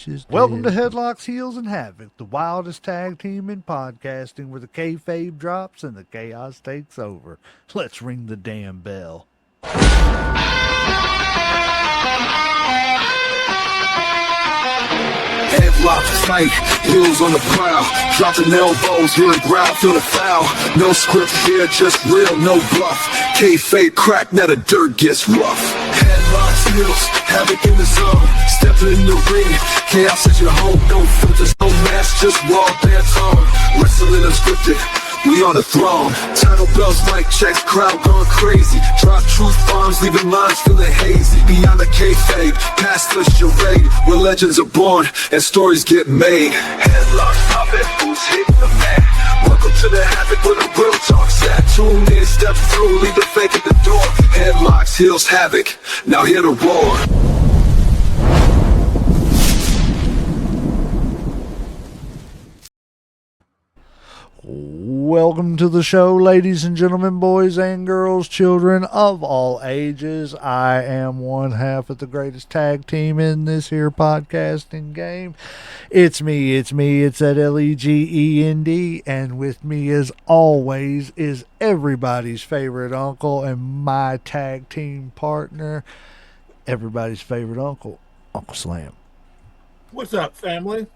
is dead. Welcome to Headlocks, Heels, and Havoc, the wildest tag team in podcasting where the kayfabe drops and the chaos takes over. Let's ring the damn bell. Headlock fight, heels on the prowl, dropping elbows, hearing ground, feel the foul. No script here, just real, no bluff. Kayfabe crack, now the dirt gets rough. Headlocks, heels, havoc in the zone, stepping in the ring, chaos at your home. No filters, no mask, just raw pants on. Wrestling unscripted, we on the throne. Title bells, mic checks, crowd going crazy. Drop truth bombs, leaving lines feeling hazy. Beyond the kayfabe, past the charade, where legends are born and stories get made. Headlock, stop it, who's hitting the mat? Welcome to the Havoc where the real talk's at. Tune in, step through, leave the fake at the door. Headlocks, heels, havoc, now hear the roar. Welcome to the show, ladies and gentlemen, boys and girls, children of all ages. I am one half of the greatest tag team in this here podcasting game. It's me, it's that Legend, and with me as always is everybody's favorite uncle and my tag team partner, everybody's favorite uncle, Uncle Slam. What's up, family?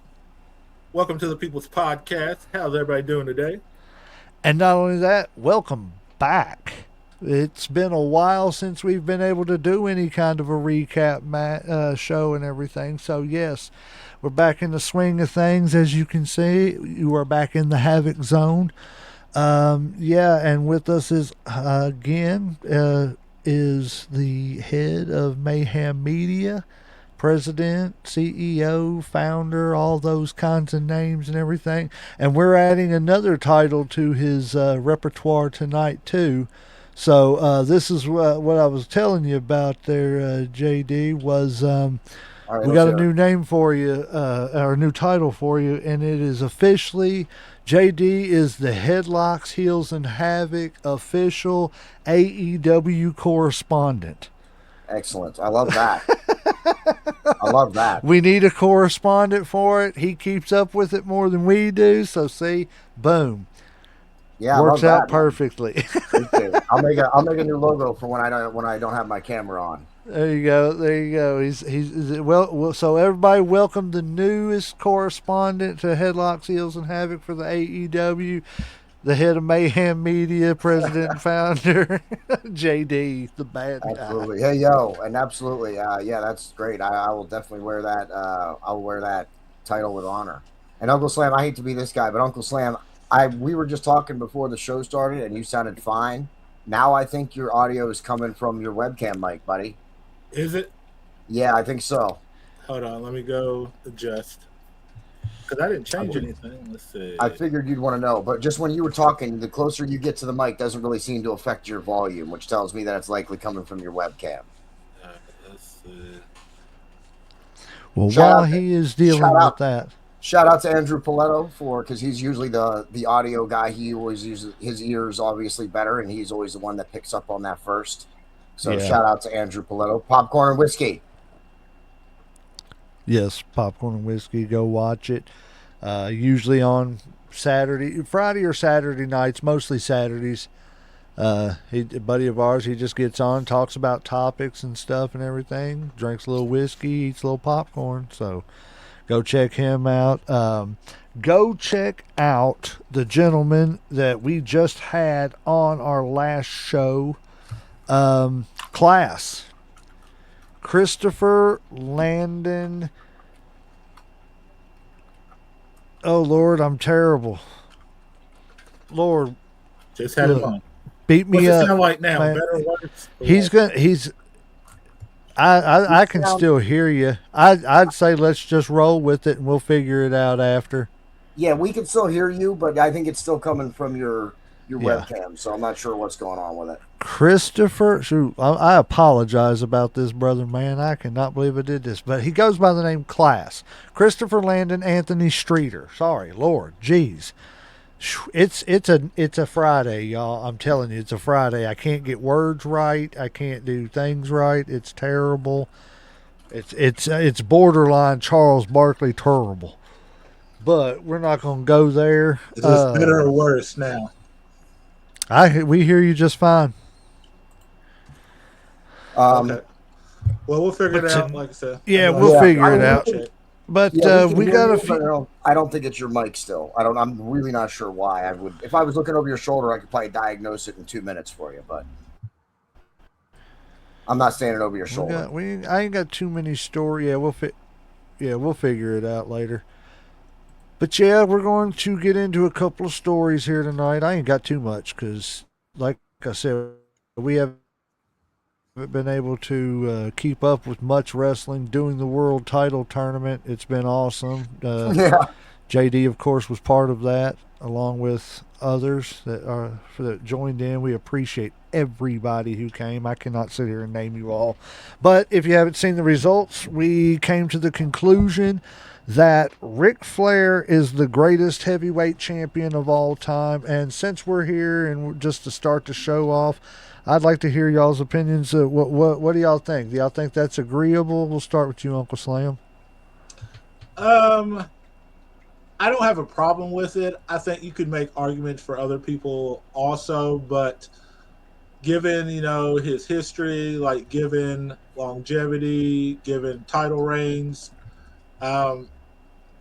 Welcome to the People's Podcast. How's everybody doing today? And not only that, welcome back. It's been a while since we've been able to do any kind of a recap show and everything. So, yes, we're back in the swing of things. As you can see, you are back in the Havoc Zone. And with us is, is the head of Mayhem Media, president, CEO, founder, all those kinds of names and everything. And we're adding another title to his repertoire tonight, too. So this is what I was telling you about there, JD, was we got a new name for you, or a new title for you, and it is officially, JD is the Headlocks, Heels, and Havoc official AEW correspondent. Excellent. I love that. I love that. We need a correspondent for it. He keeps up with it more than we do. So see, boom. Yeah, works I love out perfectly. I'll make a new logo for when I don't have my camera on. There you go. He's well. So everybody, welcome the newest correspondent to Headlocks, Heels, and Havoc for the AEW. The head of Mayhem Media, president and founder, JD, the bad guy. Absolutely. Hey, yo, and absolutely. Yeah, that's great. I will definitely wear that. I'll wear that title with honor. And Uncle Slam, I hate to be this guy, but Uncle Slam, we were just talking before the show started, and you sounded fine. Now I think your audio is coming from your webcam mic, buddy. Is it? Yeah, I think so. Hold on, let me go adjust. Because I didn't change anything. Let's see. I figured you'd want to know, but just when you were talking, the closer you get to the mic doesn't really seem to affect your volume, which tells me that it's likely coming from your webcam. Let's see. Well, while he is dealing with that. Shout out to Andrew Paletto because he's usually the audio guy. He always uses his ears obviously better, and he's always the one that picks up on that first. So shout out to Andrew Paletto. Popcorn and Whiskey. Yes, Popcorn and Whiskey. Go watch it. Usually on Friday or Saturday nights, mostly Saturdays. A buddy of ours, he just gets on, talks about topics and stuff and everything, drinks a little whiskey, eats a little popcorn. So go check him out. Go check out the gentleman that we just had on our last show, Class. Christopher Landon. Oh, Lord, I'm terrible. Lord. Just had him on. Beat me What's up. It sound like now? Man. Better words? I can still hear you. I'd say let's just roll with it and we'll figure it out after. Yeah, we can still hear you, but I think it's still coming from your webcam, so I'm not sure what's going on with it. Christopher, I apologize about this, brother, man. I cannot believe I did this, but he goes by the name Class. Christopher Landon Anthony Streeter. Sorry, Lord, jeez. It's a Friday, y'all. I'm telling you, it's a Friday. I can't get words right. I can't do things right. It's terrible. It's borderline Charles Barkley terrible. But we're not going to go there. Is this better or worse now? We hear you just fine. Um, Okay. Well, we'll figure it But out. Like I said, I yeah, know I we'll can yeah, figure I it mean, out. check. But yeah, we can we hear got a you, but few. I don't think it's your mic still. I'm really not sure why. I would, if I was looking over your shoulder, I could probably diagnose it in 2 minutes for you, but I'm not standing over your shoulder. I ain't got too many stories. We'll figure it out later. But yeah, we're going to get into a couple of stories here tonight. I ain't got too much because, like I said, we haven't been able to keep up with much wrestling. Doing the world title tournament, it's been awesome. Yeah. JD, of course, was part of that, along with others that joined in. We appreciate everybody who came. I cannot sit here and name you all, but if you haven't seen the results, we came to the conclusion that Ric Flair is the greatest heavyweight champion of all time. And since we're here and just to start the show off, I'd like to hear y'all's opinions. What do y'all think? Do y'all think that's agreeable? We'll start with you, Uncle Slam. Um, I don't have a problem with it. I think you could make arguments for other people also, but given his history, like given longevity, given title reigns, um,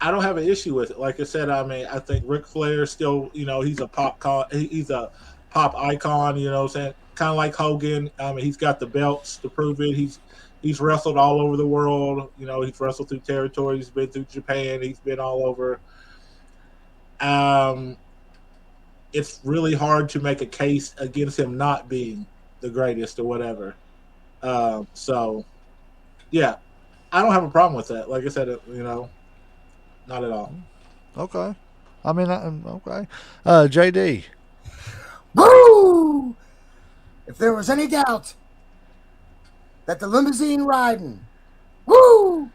I don't have an issue with it. Like I said, I mean, I think Ric Flair still, he's a he's a pop icon. You know, what I'm saying, kind of like Hogan. I mean, he's got the belts to prove it. He's wrestled all over the world. You know, he's wrestled through territories. He's been through Japan. He's been all over. Um, it's really hard to make a case against him not being the greatest or whatever. So, yeah, I don't have a problem with that. Like I said, not at all. Okay. I mean, okay. JD. Woo! If there was any doubt that the limousine riding, woo,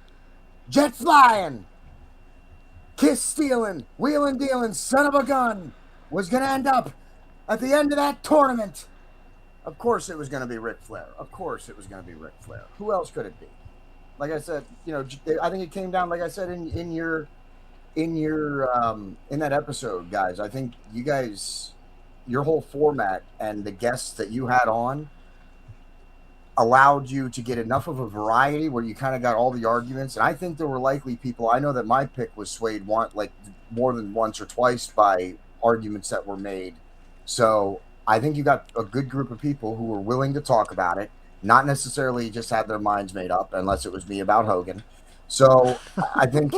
jet flying, kiss stealing, wheeling dealing, son of a gun was going to end up at the end of that tournament, of course it was going to be Ric Flair. Of course it was going to be Ric Flair. Who else could it be? Like I said, I think it came down, like I said, in your in that episode, guys. I think you guys, your whole format and the guests that you had on allowed you to get enough of a variety where you kind of got all the arguments. And I think there were likely people. I know that my pick was swayed like more than once or twice by arguments that were made. So I think you got a good group of people who were willing to talk about it, not necessarily just had their minds made up, unless it was me about Hogan. So I think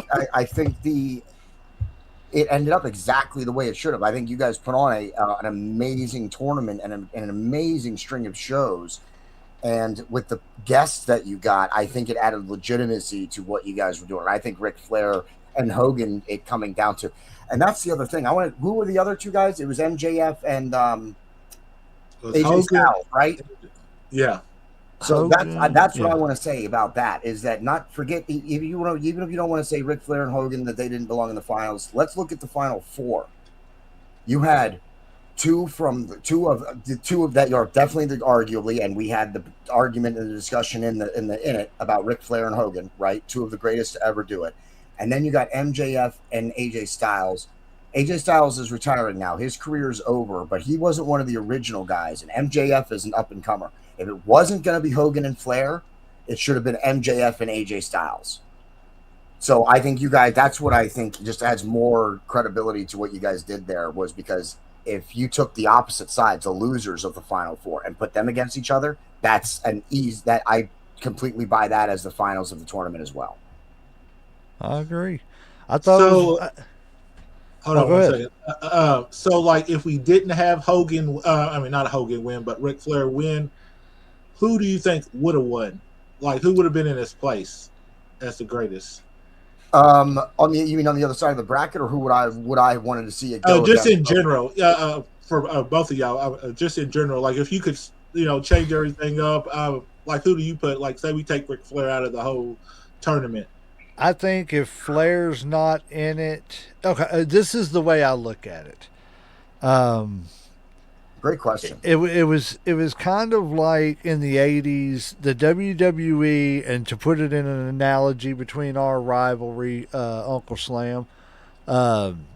it ended up exactly the way it should have. I think you guys put on an amazing tournament and an amazing string of shows. And with the guests that you got, I think it added legitimacy to what you guys were doing. I think Ric Flair and Hogan, it coming down to, and that's the other thing. Who were the other two guys? It was MJF and AJ Hogan, Styles, right? Yeah. So Hogan, that's what yeah. I want to say about that is that not forget if even if you don't want to say Ric Flair and Hogan that they didn't belong in the finals. Let's look at the final four. You had two of that are definitely arguably, and we had the argument and the discussion in it about Ric Flair and Hogan, right? Two of the greatest to ever do it. And then you got MJF and AJ Styles. AJ Styles is retiring now. His career is over, but he wasn't one of the original guys, and MJF is an up and comer. If it wasn't going to be Hogan and Flair, it should have been MJF and AJ Styles. So I think you guys, that's what I think just adds more credibility to what you guys did there, was because if you took the opposite sides, the losers of the final four, and put them against each other, that's an ease that I completely buy that as the finals of the tournament as well. I agree. I thought So, hold on go one ahead. second. So, like, if we didn't have Hogan, I mean, not Hogan win, but Ric Flair win, who do you think would have won? Like, who would have been in his place as the greatest? You mean on the other side of the bracket, or who would I wanted to see it go? Just against? in general, for both of y'all, just in general, like if you could, change everything up, like who do you put? Like, say we take Ric Flair out of the whole tournament. I think if Flair's not in it, okay, this is the way I look at it. Great question. It was kind of like in the 80s, the WWE, and to put it in an analogy between our rivalry, Uncle Slam, um,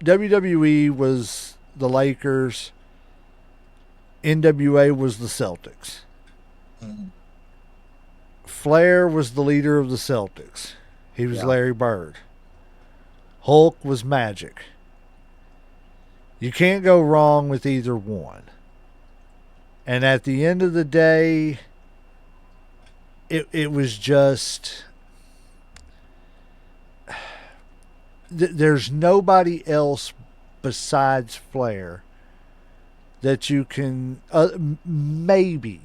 WWE was the Lakers, NWA was the Celtics. Mhm. Flair was the leader of the Celtics. He was Yeah. Larry Bird. Hulk was Magic. You can't go wrong with either one. And at the end of the day, it was just there's nobody else besides Flair that you can maybe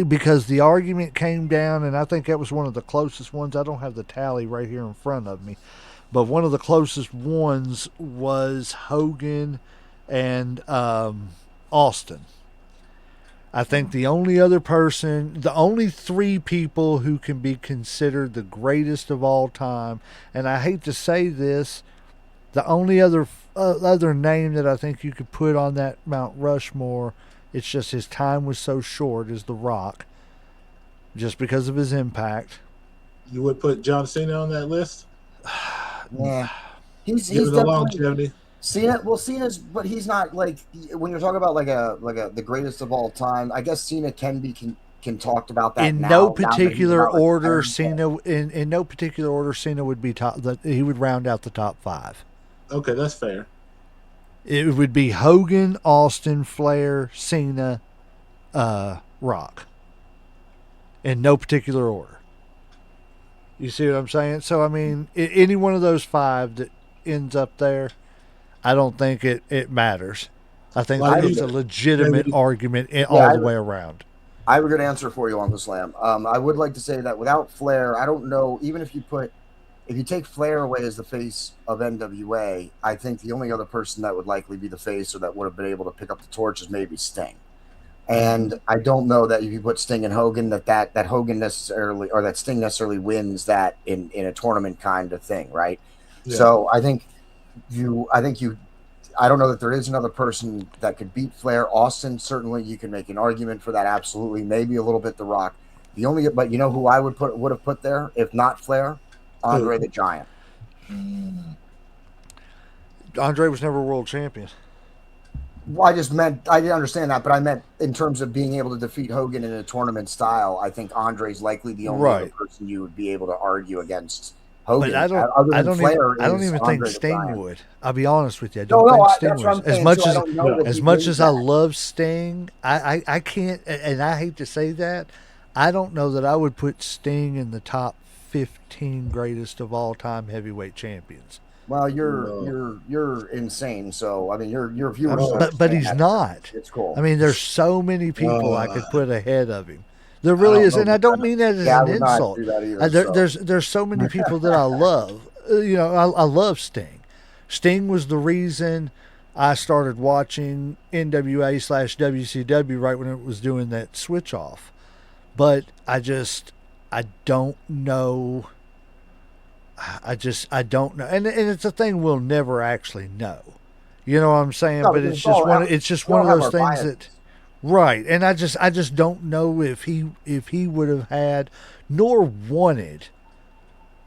because the argument came down, and I think that was one of the closest ones. I don't have the tally right here in front of me, but one of the closest ones was Hogan and Austin. I think the only other person, the only three people who can be considered the greatest of all time, and I hate to say this, the only other name that I think you could put on that Mount Rushmore, it's just his time was so short, is The Rock, just because of his impact. You would put John Cena on that list? Yeah, he's Given the definitely longevity. Cena. Well, Cena's, but he's not like when you're talking about like a the greatest of all time. I guess Cena can talked about that In now. no Now that he's particular about order, retired. Cena in no particular order, Cena would be top. He would round out the top five. Okay, that's fair. It would be Hogan, Austin, Flair, Cena, Rock. In no particular order. You see what I'm saying? So, I mean, any one of those five that ends up there, I don't think it matters. I think Like that it's a legitimate argument all the way around. I have a good answer for you, Uncle Slam. I would like to say that without Flair, I don't know. Even if you take Flair away as the face of NWA, I think the only other person that would likely be the face or that would have been able to pick up the torch is maybe Sting. And I don't know that if you put Sting and Hogan, that Hogan necessarily or that Sting necessarily wins that in a tournament kind of thing, right? Yeah. So I don't know that there is another person that could beat Flair. Austin, certainly you can make an argument for that. Absolutely, maybe a little bit The Rock. But you know who I would have put there if not Flair? Andre the Giant. Andre was never world champion. Well, I didn't understand that, but I meant in terms of being able to defeat Hogan in a tournament style. I think Andre's likely the only other person you would be able to argue against Hogan. But I don't even think Sting would. I'll be honest with you. I don't think Sting would. As much as I love Sting, I can't, and I hate to say that, I don't know that I would put Sting in the top 15 greatest of all time heavyweight champions. Well, you're insane. So I mean, your viewers. But he's not. It's cool. I mean, there's so many people I could put ahead of him. There really is, and I don't mean that as an insult. There's so many people that I love. I love Sting. Sting was the reason I started watching NWA/WCW right when it was doing that switch off. But I don't know. I don't know, and it's a thing we'll never actually know. You know what I'm saying? No, but it's just one of those things that, right? And I just don't know if he would have had nor wanted.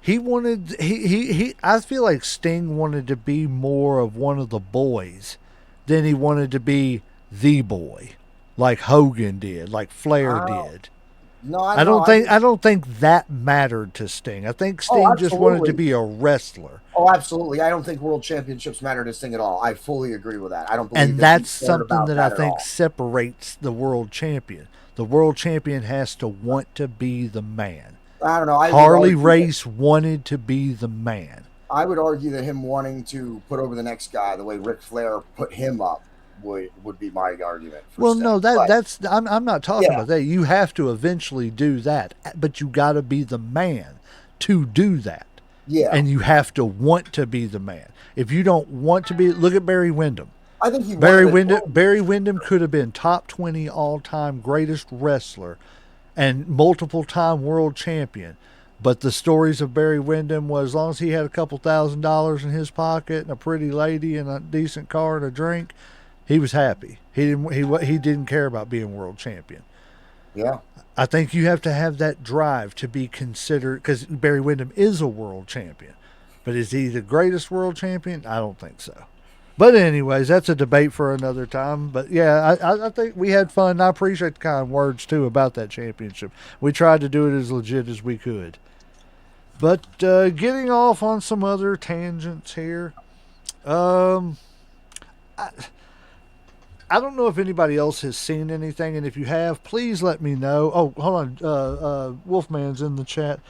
I feel like Sting wanted to be more of one of the boys than he wanted to be the boy, like Hogan did, like Flair did. No, I don't think that mattered to Sting. I think Sting just wanted to be a wrestler. Oh, absolutely. I don't think world championships matter to Sting at all. I fully agree with that. I don't believe and that's something that I think separates the world champion. The world champion has to want to be the man. I don't know. Harley Race wanted to be the man. I would argue that him wanting to put over the next guy the way Ric Flair put him up would be my argument. Well, Sting. No, that's I'm not talking about that. You have to eventually do that, but you got to be the man to do that. Yeah, and you have to want to be the man. If you don't want to be, look at Barry Windham. I think Barry Windham could have been top 20 all-time greatest wrestler and multiple-time world champion. But the stories of Barry Windham was, as long as he had a couple $1,000s in his pocket and a pretty lady and a decent car and a drink, He was happy. He didn't care about being world champion. Yeah. I think you have to have that drive to be considered, because Barry Windham is a world champion. But is he the greatest world champion? I don't think so. But anyways, that's a debate for another time. But yeah, I think we had fun. I appreciate the kind words too about that championship. We tried to do it as legit as we could. But getting off on some other tangents here. I, I don't know if anybody else has seen anything, and if you have, please let me know. Oh, hold on. Wolfman's in the chat.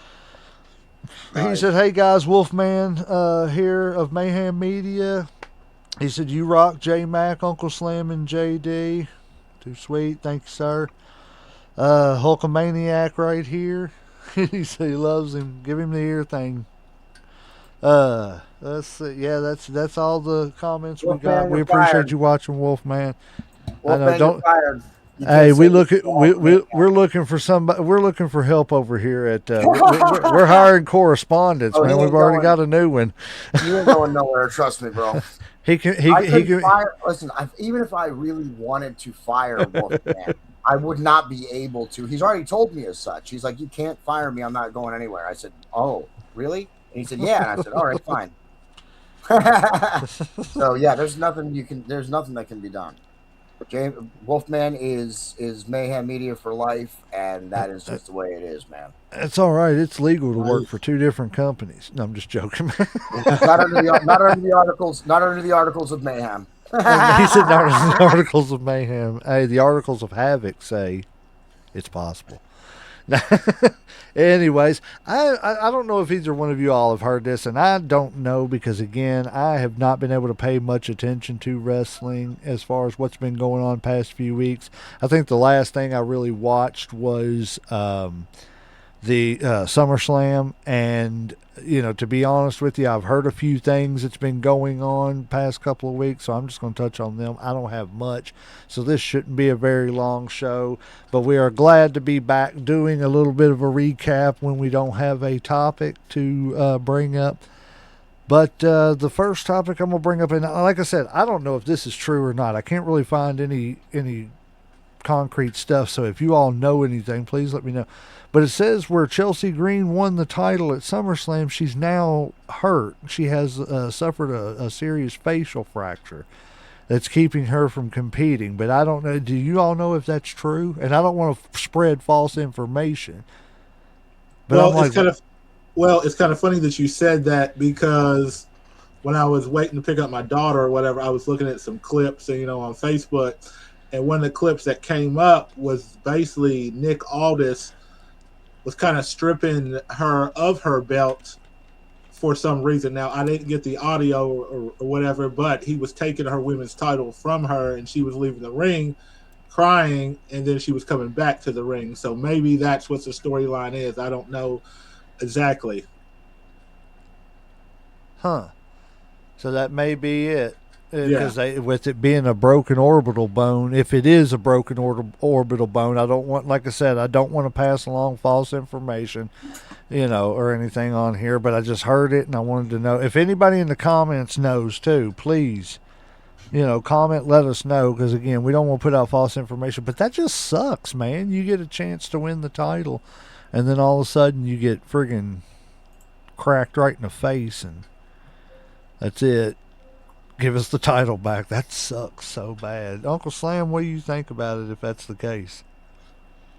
He said, "Hey guys, Wolfman here of Mayhem Media." He said, "You rock, J Mac, Uncle Slam, and JD. Too sweet, thank you, sir. Hulkamaniac right here." He said he loves him. Give him the ear thing. Yeah, that's all the comments we got. Wolfman, We you're appreciate fired. you watching, Wolfman. I know. Wolfman, you're Don't. fired. You Hey, can't we say look this at to all the we're looking for somebody. We're looking for help over here at. We're hiring correspondents, Oh, he man. We've ain't already going. got a new one. You ain't going nowhere. Trust me, bro. He can. I He couldn't can. fire. Listen, even if I really wanted to fire Wolfman, I would not be able to. He's already told me as such. He's like, "You can't fire me. I'm not going anywhere." I said, "Oh, really?" And he said, "Yeah." And I said, "All right, fine." So yeah, there's nothing you can. There's nothing that can be done. Wolfman is Mayhem Media for life, and that is just the way it is, man. It's all right. It's legal to work Nice. for two different companies. No, I'm just joking. Not under the articles. Not under the articles of Mayhem. He said not in the articles of mayhem. Hey, the articles of havoc say it's possible. Anyways, I don't know if either one of you all have heard this, and I don't know because again I have not been able to pay much attention to wrestling as far as what's been going on past few weeks. I think the last thing I really watched was the SummerSlam, and to be honest with you, I've heard a few things that's been going on past couple of weeks, so I'm just going to touch on them. I don't have much, so this shouldn't be a very long show, but we are glad to be back doing a little bit of a recap when we don't have a topic to bring up. But the first topic I'm going to bring up, and like I said, I don't know if this is true or not. I can't really find any concrete stuff, so if you all know anything, please let me know. But it says where Chelsea Green won the title at SummerSlam, she's now hurt. She has suffered a serious facial fracture that's keeping her from competing. But I don't know. Do you all know if that's true? And I don't want to spread false information. But Well, I'm like, it's kind of funny that you said that because when I was waiting to pick up my daughter or whatever, I was looking at some clips, on Facebook, and one of the clips that came up was basically Nick Aldis was kind of stripping her of her belt for some reason. Now, I didn't get the audio or whatever, but he was taking her women's title from her, and she was leaving the ring crying, and then she was coming back to the ring. So maybe that's what the storyline is. I don't know exactly. huh. So that may be it. Yeah. Because with it being a broken orbital bone, if it is a broken orbital bone, I don't want, like I said, I don't want to pass along false information, or anything on here. But I just heard it, and I wanted to know if anybody in the comments knows too. Please, comment, let us know. Because again, we don't want to put out false information. But that just sucks, man. You get a chance to win the title, and then all of a sudden you get friggin' cracked right in the face, and that's it. Give us the title back. That sucks so bad. Uncle Slam, what do you think about it if that's the case?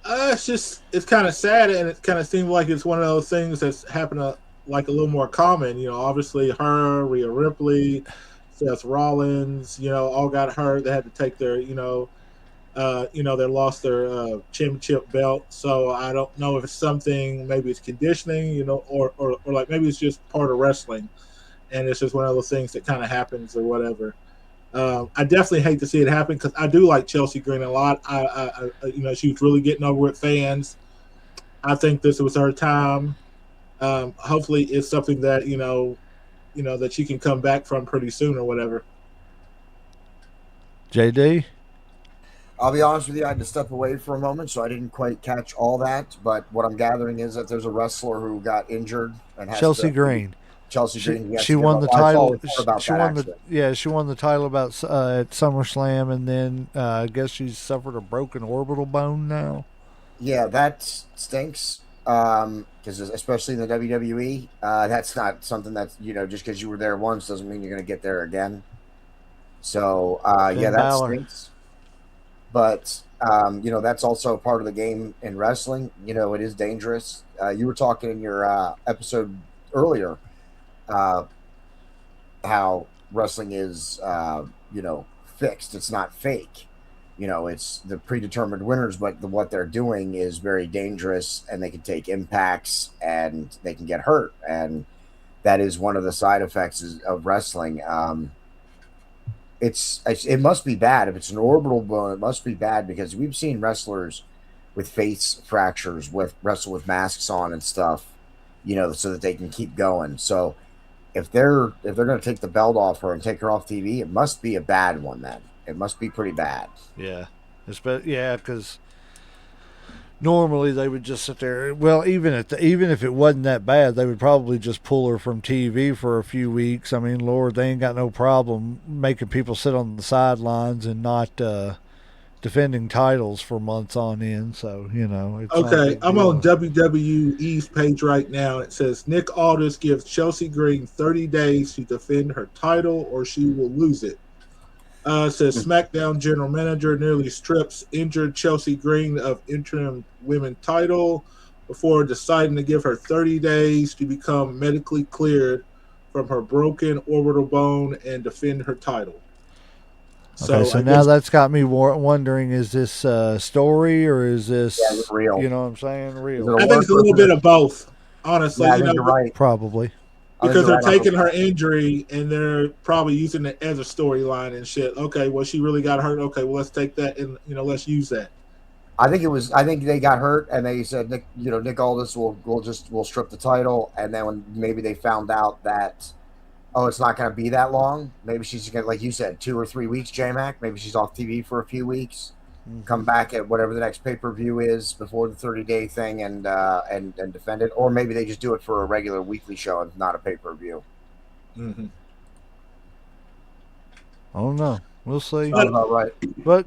It's kind of sad, and it kind of seems like it's one of those things that's happened like a little more common. Obviously her, Rhea Ripley, Seth Rollins, all got hurt. They had to take their, they lost their championship belt. So I don't know if it's something, maybe it's conditioning, or like maybe it's just part of wrestling. And it's just one of those things that kind of happens or whatever. I definitely hate to see it happen because I do like Chelsea Green a lot. I she was really getting over with fans. I think this was her time. Hopefully, it's something that that she can come back from pretty soon or whatever. JD? I'll be honest with you, I had to step away for a moment, so I didn't quite catch all that. But what I'm gathering is that there's a wrestler who got injured and has Chelsea to, Green. Chelsea Green gets She to give won up. the I saw a title. report about She that won the actually. she won the title about at SummerSlam, and then I guess she's suffered a broken orbital bone now. Yeah, that stinks. Because especially in the WWE, that's not something that's just because you were there once doesn't mean you're going to get there again. So yeah, Finn that Balor. stinks. But that's also part of the game in wrestling. It is dangerous. You were talking in your episode earlier uh, how wrestling is fixed. It's not fake. It's the predetermined winners, but what they're doing is very dangerous, and they can take impacts and they can get hurt, and that is one of the side effects of wrestling. It must be bad if it's an orbital bone. It must be bad because we've seen wrestlers with face fractures with wrestle with masks on and stuff, so that they can keep going. So if they're going to take the belt off her and take her off TV, it must be a bad one. Then it must be pretty bad. Yeah, yeah, because normally they would just sit there. Well, even if it wasn't that bad, they would probably just pull her from TV for a few weeks. I mean, Lord, they ain't got no problem making people sit on the sidelines and not defending titles for months on end. So it's not a Okay, big I'm on deal. WWE's page right now. It says Nick Aldis gives Chelsea Green 30 days to defend her title or she will lose it. It says SmackDown general manager nearly strips injured Chelsea Green of interim women title before deciding to give her 30 days to become medically cleared from her broken orbital bone and defend her title. Okay, So so I now guess that's got me wondering: is this story or is Yeah, is it this, real? what I'm saying, Is it real? a I think work it's a or is little it bit a? of both. Honestly, Yeah, I think you're right. Probably. I think because you're they're right, Uncle taking her Sam. injury and they're probably using it as a storyline and shit. Okay, well, she really got hurt. Okay, well, let's take that and let's use that. I think it was. I think they got hurt, and they said Nick Aldis will strip the title, and then when maybe they found out that it's not going to be that long. Maybe she's going to, like you said, 2 or 3 weeks. J-Mac. Maybe she's off TV for a few weeks. Hmm. Come back at whatever the next pay-per-view is before the 30-day thing, and defend it. Or maybe they just do it for a regular weekly show and not a pay-per-view. Mm-hmm. I don't know. We'll see. Sounds But about right.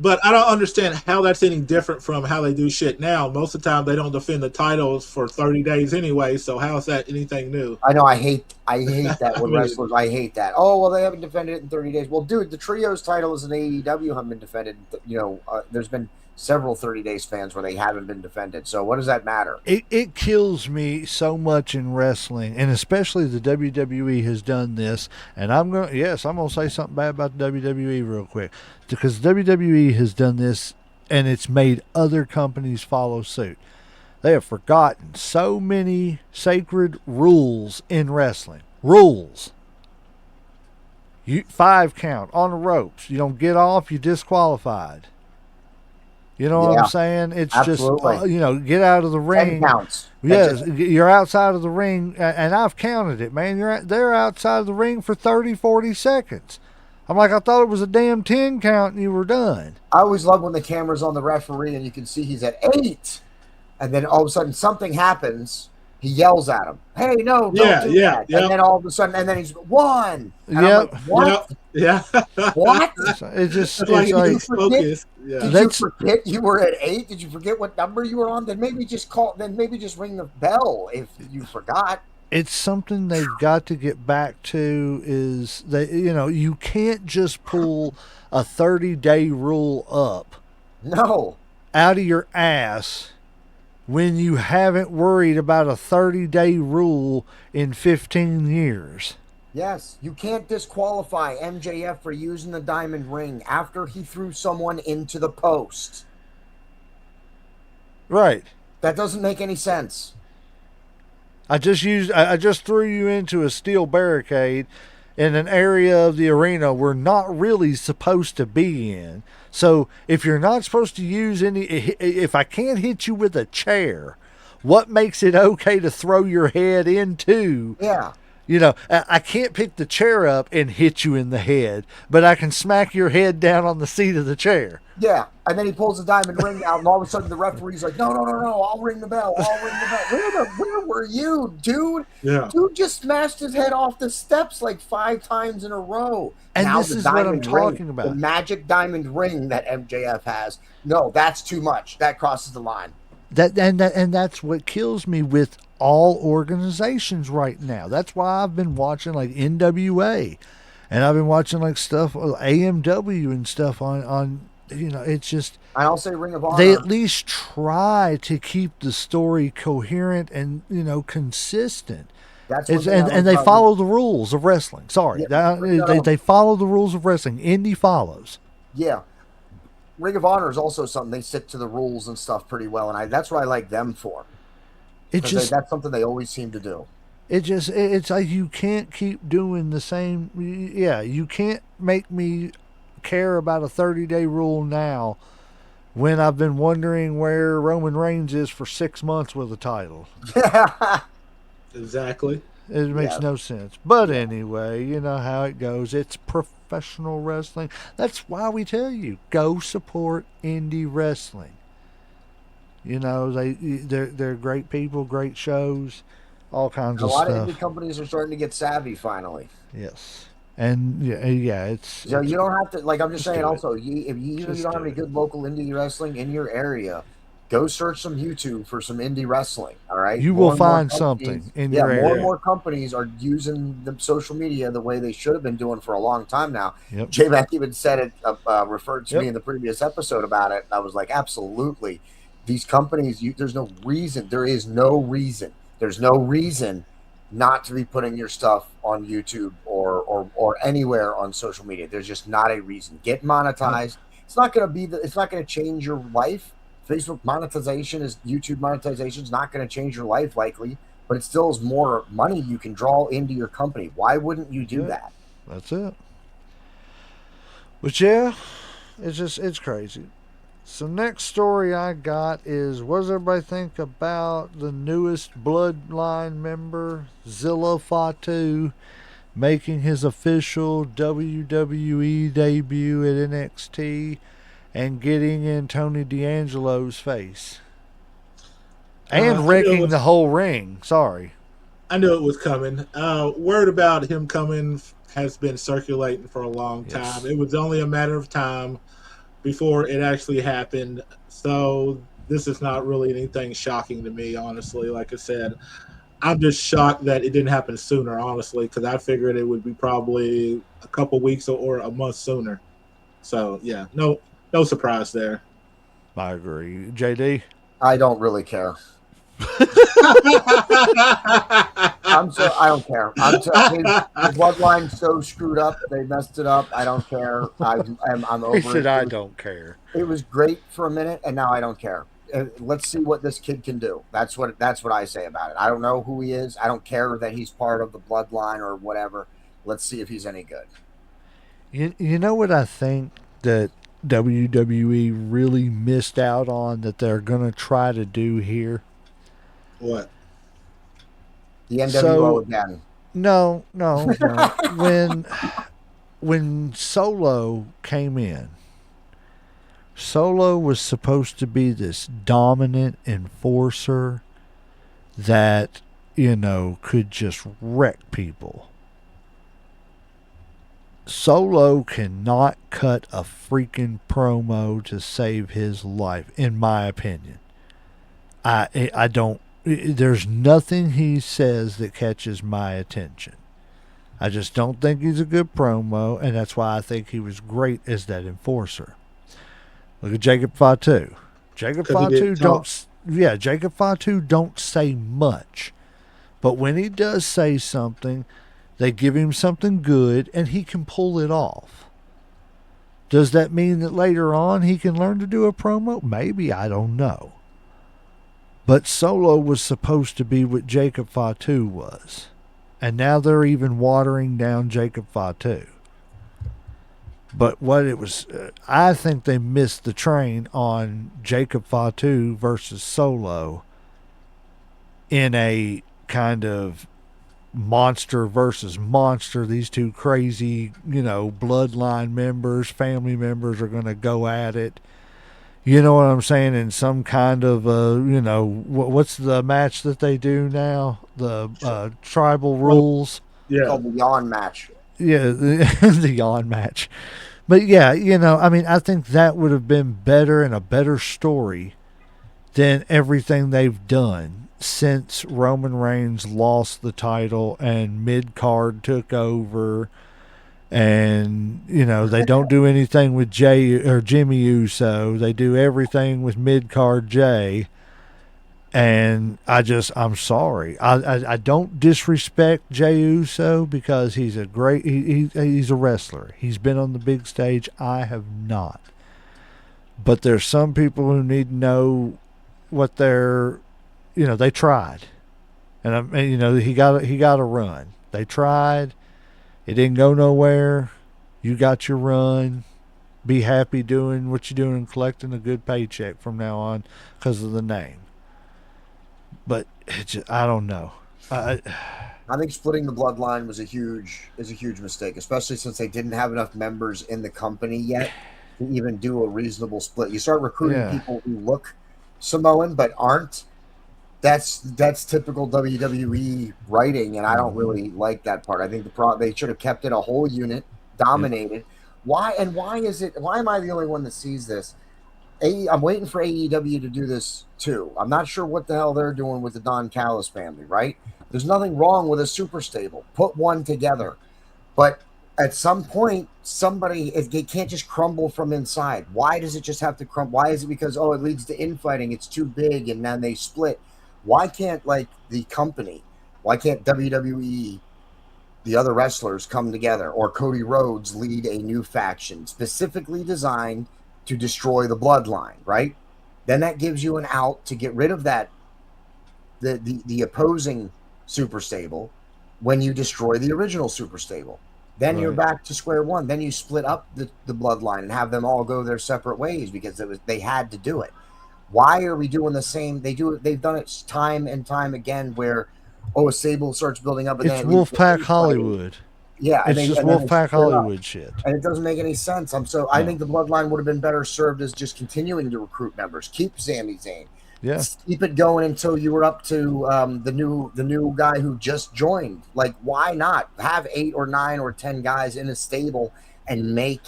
But I don't understand how that's any different from how they do shit now. Most of the time, they don't defend the titles for 30 days anyway. So how is that anything new? I know. I hate that I when mean, wrestlers. I hate that. Oh well, they haven't defended it in 30 days. Well, dude, the trios titles in AEW haven't been defended. There's been several 30-day spans where they haven't been defended. So what does that matter? it kills me so much in wrestling, and especially the WWE has done this. And I'm gonna say something bad about the WWE real quick, because WWE has done this, and it's made other companies follow suit. They have forgotten so many sacred rules in wrestling. Rules. You 5 count on the ropes. You don't get off, you're disqualified. You know what I'm Yeah, saying? It's just absolutely. get out of the 10 ring. counts. That's Yes, it. you're outside of the ring, and I've counted it, man. They're outside of the ring for 30, 40 seconds. I'm like, I thought it was a damn 10 count and you were done. I always love when the camera's on the referee and you can see he's at 8. And then all of a sudden something happens. He yells at him, "Hey, no, don't yeah, do yeah, that!" And yeah, then all of a sudden, and then he's 1. And I'm Yep. like, "What? yeah. What? It's just, It's like it's you like, lose focus. Yeah. Did you that's, forget you were at 8? Did you forget what number you were on? Then maybe just call. Then maybe just ring the bell if you forgot." it's something they've got to get back to is that, you can't just pull a 30-day rule up No. out of your ass when you haven't worried about a 30-day rule in 15 years. Yes, you can't disqualify MJF for using the diamond ring after he threw someone into the post. Right. That doesn't make any sense. I just threw you into a steel barricade in an area of the arena we're not really supposed to be in. So if you're not supposed to use if I can't hit you with a chair, what makes it okay to throw your head into Yeah. You know, I can't pick the chair up and hit you in the head, but I can smack your head down on the seat of the chair. Yeah, and then he pulls the diamond ring out, and all of a sudden the referee's like, "No, no, no, no! I'll ring the bell. I'll ring the bell." Where were you, dude? Yeah. Dude just smashed his head off the steps like 5 times in a row. And Now this the is what I'm diamond ring, talking the about. magic diamond ring that MJF has. No, that's too much. That crosses the line. And that's what kills me with all organizations right now. That's why I've been watching like NWA, and I've been watching like stuff AMW and stuff on you know, it's just And I'll say Ring of they Honor. at least try to keep the story coherent and, you know, consistent. That's one It's thing I like and they about follow the rules of wrestling. Sorry, yeah, no, no, they follow the rules of wrestling. Indy follows. yeah. Ring of Honor is also something they stick to the rules and stuff pretty well, and that's what I like them for It because just that's something they always seem to do. it's like you can't keep doing the same. Yeah, you can't make me care about a 30-day rule now when I've been wondering where Roman Reigns is for 6 months with a title. Exactly. It makes Yeah, no sense. But yeah. anyway, you know how it goes. It's professional wrestling. That's why we tell you go support indie wrestling. You know, they're great people, great shows, all kinds A of lot of indie stuff. companies are starting to get savvy finally. Yes. And yeah, So it's you don't have to like. I'm just just saying. do it. Also, if you even if you Just don't have do any it. good local indie wrestling in your area, go search some YouTube for some indie wrestling. All right, You will more and more find something companies. in Yeah, your more and area. Yeah. more companies are using the social media the way they should have been doing for a long time now. Yep. J Mac even said it, referred to me Yep. in the previous episode about it. And I was like, absolutely. These companies, there's no reason. There is no reason. There's no reason not to be putting your stuff on YouTube or anywhere on social media. There's just not a reason. Get Nope. monetized. It's not going to be it's not going to change your life. Facebook monetization is YouTube monetization is not going to change your life likely, but it still is more money you can draw into your company. Why wouldn't you do Yep. that? That's it. But yeah, it's crazy. So next story I got is what does everybody think about the newest Bloodline member, Zilla Fatu, making his official WWE debut at NXT and getting in Tony D'Angelo's face and I knew it wrecking the was. whole ring. Sorry. I knew it was coming. Word about him coming has been circulating for a long time. Yes. It was only a matter of time before it actually happened. So this is not really anything shocking to me, honestly. Like I said, I'm just shocked that it didn't happen sooner, honestly, because I figured it would be probably a couple weeks or a month sooner. So yeah, no surprise there. I agree. JD? I don't really care. I don't care. The bloodline's so screwed up. They messed it up. I don't care. I'm He over said, it. I don't care. It was great for a minute, and now I don't care. Let's see what this kid can do. That's what I say about it. I don't know who he is. I don't care that he's part of the bloodline or whatever. Let's see if he's any good. You know what I think that WWE really missed out on that they're going to try to do here? What? The NWO So, again. no, no, no. When Solo came in, Solo was supposed to be this dominant enforcer that, you know, could just wreck people. Solo cannot cut a freaking promo to save his life, in my opinion. I don't. There's nothing he says that catches my attention. I just don't think he's a good promo, and that's why I think he was great as that enforcer. Look at Jacob Fatu. Jacob Because he Fatu didn't talk. don't. Yeah, Jacob Fatu don't say much, but when he does say something, they give him something good, and he can pull it off. Does that mean that later on he can learn to do a promo? Maybe, I don't know. But Solo was supposed to be what Jacob Fatu was. And now they're even watering down Jacob Fatu. But what it was, I think they missed the train on Jacob Fatu versus Solo in a kind of monster versus monster. These two crazy, bloodline members, family members are going to go at it. You know what I'm saying? In some kind of, what's the match that they do now? The tribal rules. Yeah. Called the Yawn match. Yeah, the yawn match. But yeah, I mean, I think that would have been better and a better story than everything they've done since Roman Reigns lost the title and mid card took over. And they don't do anything with Jay or Jimmy Uso. They do everything with mid card Jay. And I'm sorry. I don't disrespect Jey Uso because he's a great he's a wrestler. He's been on the big stage. I have not. But there's some people who need to know what they tried. And he got a run. They tried. It didn't go nowhere. You got your run. Be happy doing what you're doing and collecting a good paycheck from now on because of the name. But I don't know. I think splitting the bloodline is a huge mistake, especially since they didn't have enough members in the company yet to even do a reasonable split. You start recruiting people who look Samoan but aren't. That's typical WWE writing, and I don't really like that part. I think they should have kept it a whole unit, dominated. Why is it? Why am I the only one that sees this? I'm waiting for AEW to do this too. I'm not sure what the hell they're doing with the Don Callis family, right? There's nothing wrong with a super stable. Put one together. But at some point, it can't just crumble from inside. Why does it just have to crumble? Why is it because, it leads to infighting, it's too big, and then they split? Why can't, the company, why can't WWE, the other wrestlers, come together? Or Cody Rhodes lead a new faction specifically designed to destroy the bloodline, right? Then that gives you an out to get rid of that, the opposing super stable when you destroy the original super stable. Then you're back to square one. Then you split up the bloodline and have them all go their separate ways because they had to do it. Why are we doing the same? They've done it time and time again where, a stable starts building up. And it's Wolfpack Hollywood. Yeah, it's just Wolfpack Hollywood shit, and it doesn't make any sense. I think the bloodline would have been better served as just continuing to recruit members. Keep Sami Zayn. Yeah, keep it going until you were up to the new guy who just joined. Why not have 8 or 9 or 10 guys in a stable and make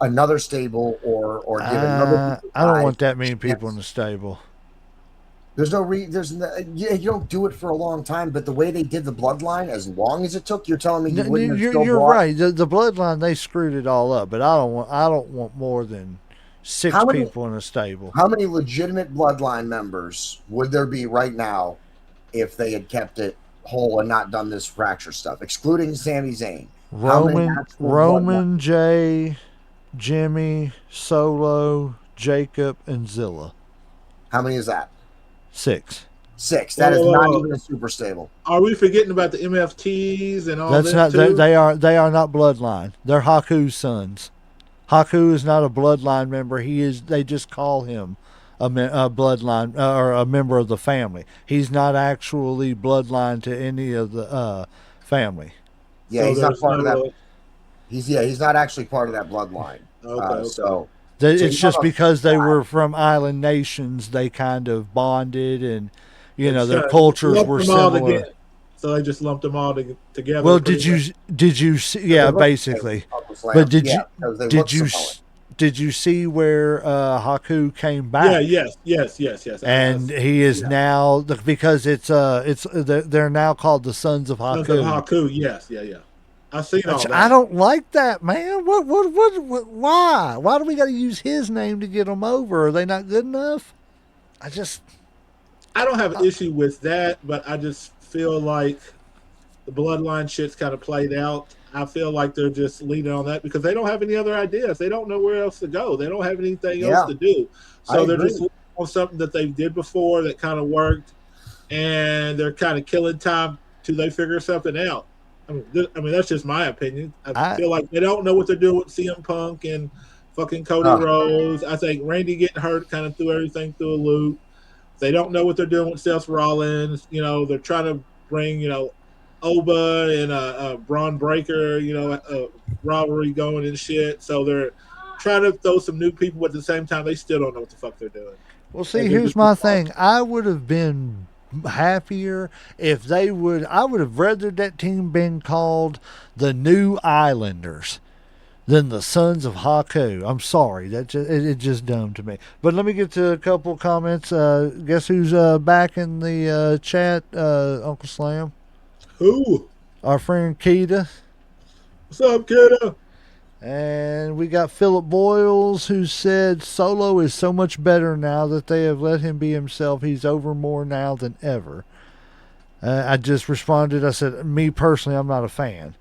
another stable or give another? I don't want that many people in the stable. There's no you don't do it for a long time, but the way they did the bloodline, as long as it took, you're telling me you're right. The bloodline, they screwed it all up, but I don't want more than 6 people in a stable. How many legitimate bloodline members would there be right now if they had kept it whole and not done this fracture stuff, excluding Sami Zayn? Roman, Jay, Jimmy, Solo, Jacob, and Zilla. How many is that? 6. That is not even a super stable. Are we forgetting about the MFTs and all that? That's not. Too? They are not bloodline. They're Haku's sons. Haku is not a bloodline member. He is. They just call him a bloodline or a member of the family. He's not actually bloodline to any of the family. Yeah, he's not part of that. He's not actually part of that bloodline. Okay. So. It's just because they were from island nations, they kind of bonded, and their cultures were similar. So they just lumped them all together. Well, did you see? Yeah, basically. But did you see where Haku came back? Yeah, yes. And he is now because they're now called the Sons of Haku. Sons of Haku, yes, yeah. I've seen all that. I don't like that, man. What? Why? Why do we got to use his name to get them over? Are they not good enough? I don't have an issue with that, but I just feel like the bloodline shit's kind of played out. I feel like they're just leaning on that because they don't have any other ideas. They don't know where else to go. They don't have anything else to do. So they're just on something that they did before that kind of worked, and they're kind of killing time till they figure something out. I mean, that's just my opinion. I feel like they don't know what they're doing with CM Punk and fucking Cody Rhodes. I think Randy getting hurt kind of threw everything through a loop. They don't know what they're doing with Seth Rollins. They're trying to bring, Oba and Braun Breaker, rivalry going and shit. So they're trying to throw some new people, but at the same time, they still don't know what the fuck they're doing. Well, see, Like they're here's just my thing. I would have been happier if they would. I would have rather that team been called the New Islanders than the Sons of Haku. I'm sorry, it's just dumb to me. But let me get to a couple comments. Guess who's back in the chat? Uncle Slam, who? our friend Keita. What's up, kiddo? And we got Philip Boyles, who said Solo is so much better now that they have let him be himself. He's over more now than ever. I just responded. I said, me personally, I'm not a fan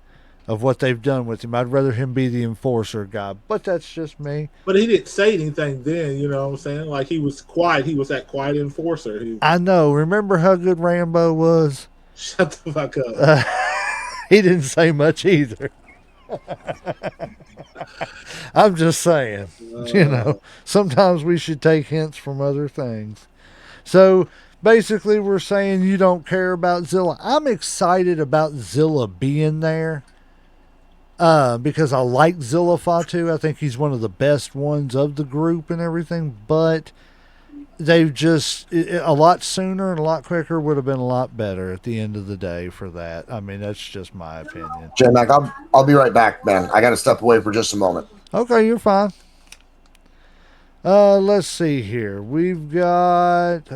of what they've done with him. I'd rather him be the enforcer guy, but that's just me. But he didn't say anything then, you know what I'm saying? Like he was quiet. He was that quiet enforcer. I know. Remember how good Rambo was? Shut the fuck up. He didn't say much either. I'm just saying, sometimes we should take hints from other things. So basically, we're saying you don't care about Zilla. I'm excited about Zilla being there because I like Zilla Fatu. I think he's one of the best ones of the group and everything, but they've just a lot sooner and a lot quicker would have been a lot better at the end of the day for that. I mean, that's just my opinion. J Mac, I'll be right back, man. I got to step away for just a moment. Okay, you're fine. Let's see here. We've got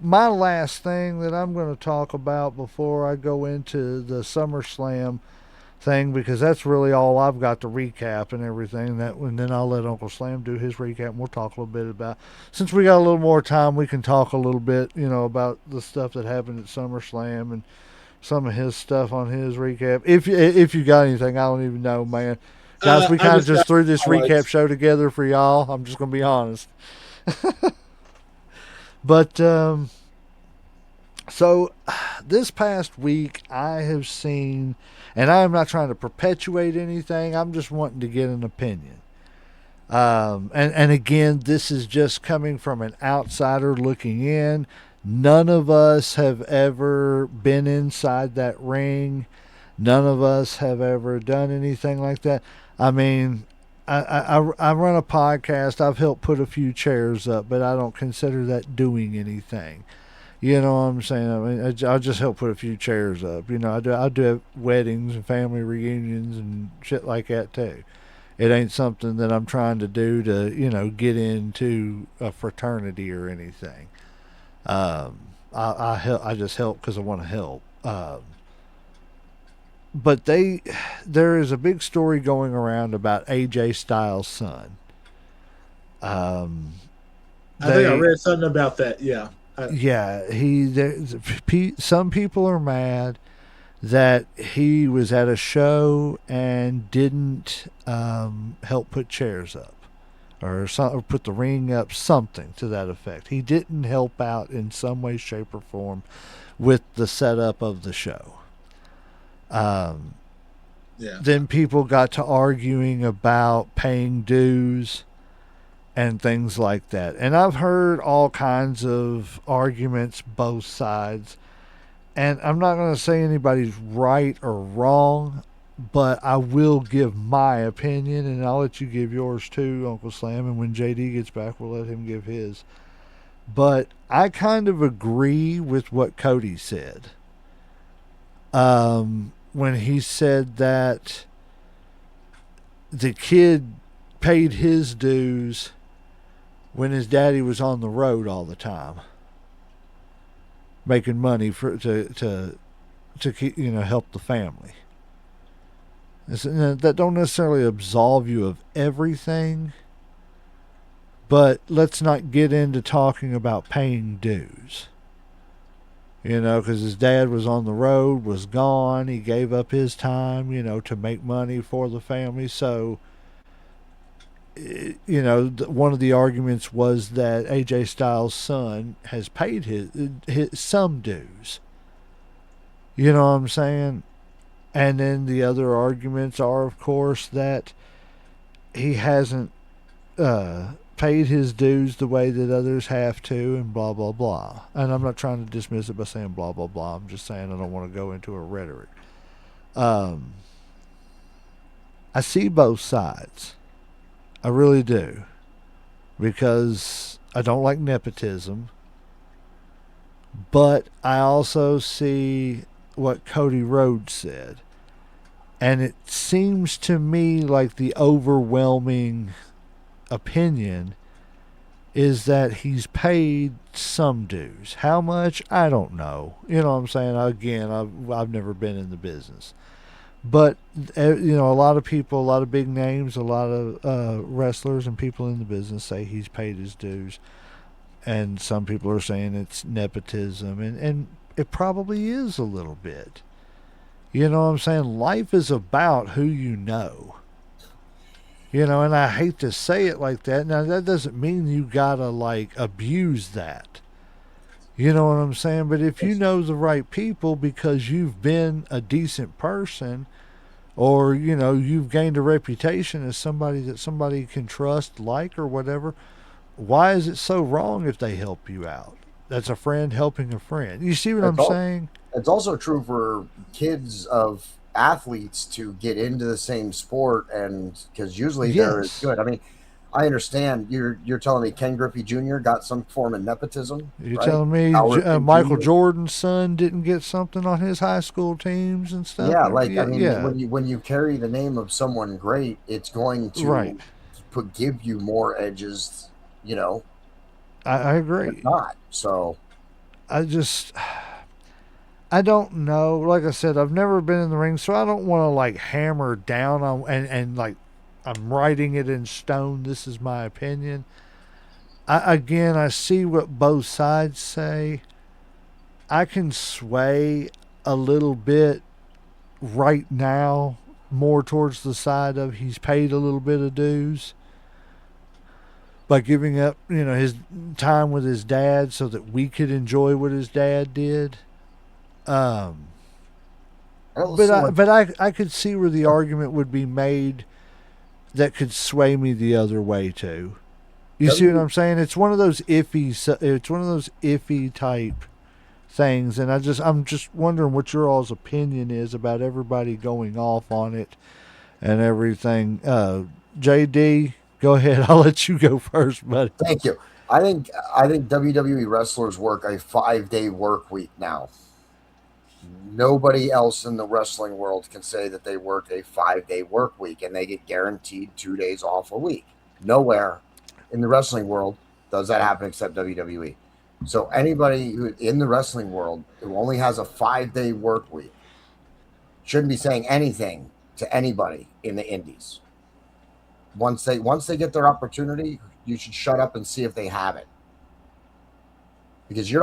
my last thing that I'm going to talk about before I go into the SummerSlam thing, because that's really all I've got to recap and everything. And then I'll let Uncle Slam do his recap, and we'll talk a little bit about. Since we got a little more time, we can talk a little bit, about the stuff that happened at SummerSlam and some of his stuff on his recap. If you got anything, I don't even know, man. Guys, we kind of just threw this recap show together for y'all. I'm just going to be honest. But, so this past week I have seen, and I am not trying to perpetuate anything, I'm just wanting to get an opinion. And again, this is just coming from an outsider looking in. None of us have ever been inside that ring. None of us have ever done anything like that. I mean, I run a podcast. I've helped put a few chairs up, but I don't consider that doing anything. You know what I'm saying? I mean, I just help put a few chairs up. I do weddings and family reunions and shit like that too. It ain't something that I'm trying to do to, get into a fraternity or anything. I just help because I want to help. But there is a big story going around about AJ Styles' son. I think I read something about that. Yeah. Some people are mad that he was at a show and didn't help put chairs up or put the ring up, something to that effect. He didn't help out in some way, shape, or form with the setup of the show. Then people got to arguing about paying dues and things like that. And I've heard all kinds of arguments, both sides. And I'm not going to say anybody's right or wrong, but I will give my opinion, and I'll let you give yours too, Uncle Slam. And when JD gets back, we'll let him give his. But I kind of agree with what Cody said. When he said that the kid paid his dues when his daddy was on the road all the time, making money to keep, help the family. That don't necessarily absolve you of everything, but let's not get into talking about paying dues. Because his dad was on the road, was gone. He gave up his time, to make money for the family. So, one of the arguments was that AJ Styles' son has paid his some dues. You know what I'm saying? And then the other arguments are, of course, that he hasn't paid his dues the way that others have to, and blah, blah, blah. And I'm not trying to dismiss it by saying blah, blah, blah. I'm just saying I don't want to go into a rhetoric. Um, I see both sides. I really do. Because I don't like nepotism. But I also see what Cody Rhodes said. And it seems to me like the overwhelming opinion is that he's paid some dues. How much? I don't know. You know what I'm saying? Again, I've never been in the business. But, a lot of people, a lot of big names, a lot of wrestlers and people in the business say he's paid his dues. And some people are saying it's nepotism. And it probably is a little bit. You know what I'm saying? Life is about who you know. And I hate to say it like that. Now, that doesn't mean you gotta, abuse that. You know what I'm saying? But if you know the right people because you've been a decent person or, you've gained a reputation as somebody that somebody can trust, like, or whatever, why is it so wrong if they help you out? That's a friend helping a friend. You see what It's I'm all saying? it's also true for kids of athletes to get into the same sport, and because usually they're as Yes. good. I mean, I understand you're telling me Ken Griffey Jr. got some form of nepotism, You're right? telling me Howard Griffey Michael Jr. Jordan's son didn't get something on his high school teams and stuff? Yeah, And like I yeah, mean, yeah, when you carry the name of someone great, it's going right. to give you more edges, you know, I than agree. not. So I just, I don't know. Like I said, I've never been in the ring, so I don't want to hammer down on and I'm writing it in stone. This is my opinion. Again, I see what both sides say. I can sway a little bit right now more towards the side of he's paid a little bit of dues by giving up, his time with his dad so that we could enjoy what his dad did. Um, but so I like but I could see where the argument would be made that could sway me the other way too. You see what W I'm saying? It's one of those iffy. It's one of those iffy type things, and I'm just wondering what your all's opinion is about everybody going off on it and everything. JD, go ahead. I'll let you go first, buddy. Thank you. I think WWE wrestlers work a 5 day work week now. Nobody else in the wrestling world can say that they work a 5 day work week and they get guaranteed 2 days off a week. Nowhere in the wrestling world does that happen except WWE. So anybody who in the wrestling world who only has a 5 day work week shouldn't be saying anything to anybody in the indies. Once they get their opportunity, you should shut up and see if they have it. Because you're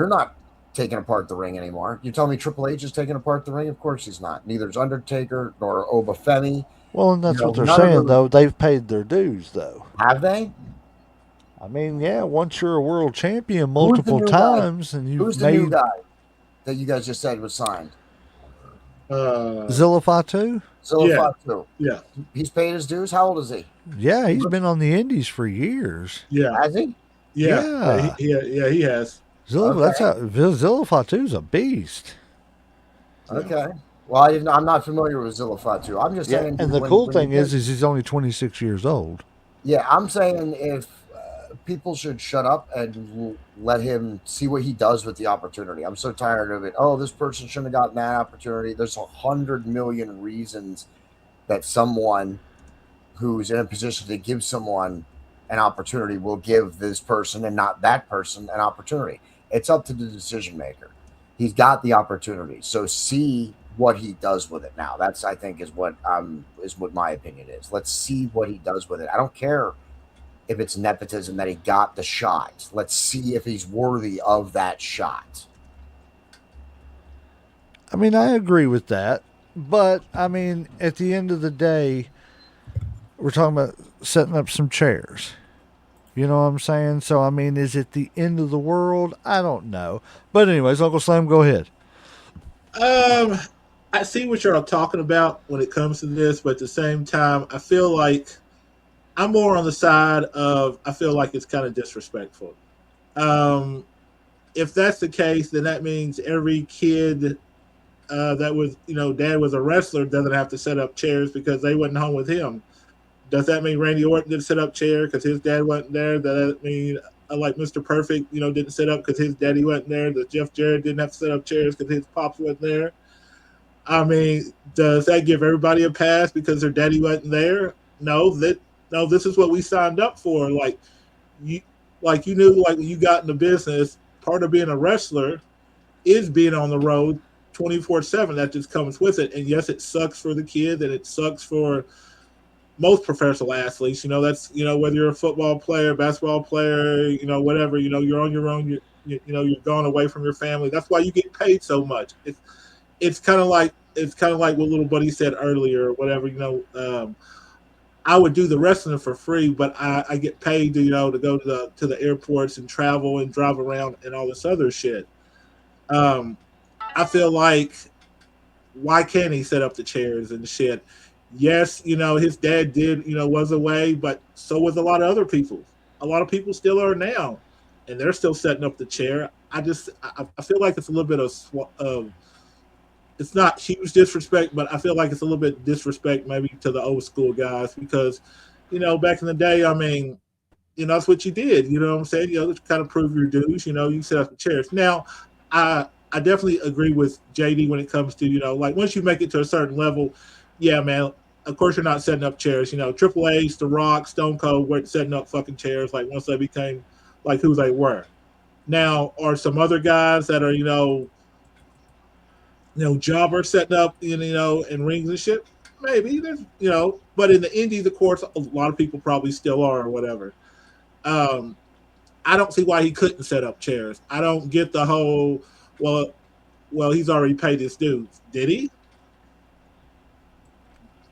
not taking apart the ring anymore. You tell me Triple H is taking apart the ring? Of course he's not. Neither is Undertaker nor Obafemi. Well, and that's what they're None of saying, those though. They've paid their dues, though. have they. I mean, yeah, once you're a world champion Who's the multiple new guy? times and you've Who's the new made guy that you guys just said was signed? Uh, Zilla Fatu, yeah, Fatu. yeah, He's paid his dues. How old is he? yeah, he's been on the Indies for years. yeah, Has he? yeah. Yeah. He has. Okay. Zilla Fatu's a beast. Yeah. Okay. Well, I didn't. I'm not familiar with Zilla Fatu. I'm just Yeah, saying and the when cool when you thing get is he's only 26 years old. yeah, I'm saying if people should shut up and let him see what he does with the opportunity. I'm so tired of it. Oh, this person shouldn't have gotten that opportunity. There's 100 million reasons that someone who's in a position to give someone an opportunity will give this person and not that person an opportunity. It's up to the decision maker. He's got the opportunity, so see what he does with it now. That's I think is what my opinion is. Let's see what he does with it. I don't care if it's nepotism that he got the shot. Let's see if he's worthy of that shot. I mean, I agree with that. But, I mean, at the end of the day, we're talking about setting up some chairs. You know what I'm saying? So, I mean, is it the end of the world? I don't know. But, anyways, Uncle Slam, go ahead. Um, I see what you're talking about when it comes to this, but at the same time, I feel like I'm more on the side of I feel like it's kind of disrespectful. Um, if that's the case, then that means every kid that was, dad was a wrestler doesn't have to set up chairs because they wasn't home with him. Does that mean Randy Orton didn't set up chair because his dad wasn't there? Does that mean like Mr. Perfect, didn't set up because his daddy wasn't there? Does Jeff Jarrett didn't have to set up chairs because his pops wasn't there? I mean, does that give everybody a pass because their daddy wasn't there? No, no. This is what we signed up for. You, you knew, like when you got in the business, part of being a wrestler is being on the road 24/7. That just comes with it. And yes, it sucks for the kids, and it sucks for most professional athletes. That's whether you're a football player, basketball player, whatever. You're on your own. You're gone away from your family. That's why you get paid so much. It's kind of like what little buddy said earlier, or whatever. I would do the wrestling for free, but I get paid to to go to the airports and travel and drive around and all this other shit. I feel like, why can't he set up the chairs and shit? Yes, his dad did, was away, but so was a lot of other people. A lot of people still are now, and they're still setting up the chair. I feel like it's a little bit of it's not huge disrespect, but I feel like it's a little bit disrespect maybe to the old school guys because, back in the day, I mean, that's what you did. You know what I'm saying? To kind of prove your dues. You set up the chairs. Now, I definitely agree with JD when it comes to like once you make it to a certain level, yeah, man. Of course, you're not setting up chairs. Triple H, The Rock, Stone Cold weren't setting up fucking chairs. Like once they became like who they were. Now, are some other guys that are jobbers setting up in rings and shit? Maybe there's but in the indies, of course, a lot of people probably still are or whatever. I don't see why he couldn't set up chairs. I don't get the whole well, he's already paid his dues. Did he?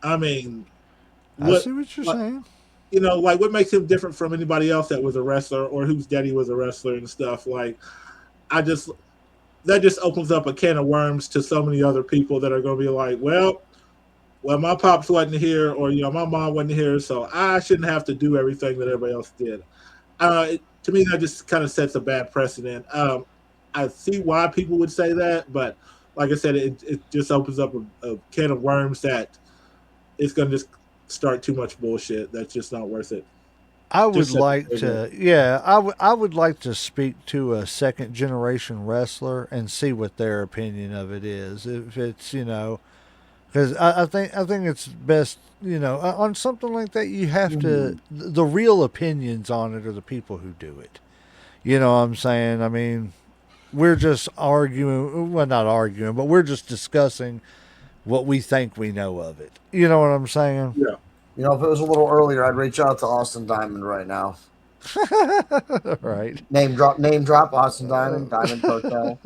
I mean, I see what you're saying. Like what makes him different from anybody else that was a wrestler or whose daddy was a wrestler and stuff. Like, that just opens up a can of worms to so many other people that are going to be like, well, my pops wasn't here, or my mom wasn't here, so I shouldn't have to do everything that everybody else did. To me, that just kind of sets a bad precedent. I see why people would say that, but like I said, it just opens up a can of worms that it's going to just start too much bullshit. That's just not worth it. I would like to, yeah, I would like to speak to a second generation wrestler and see what their opinion of it is. If it's, because I think it's best, on something like that, you have to, the real opinions on it are the people who do it. You know what I'm saying? I mean, we're just arguing, well, not arguing, but we're just discussing what we think we know of it. You know what I'm saying? Yeah. If it was a little earlier, I'd reach out to Austin Diamond right now. Right. Name drop Austin Diamond Hotel.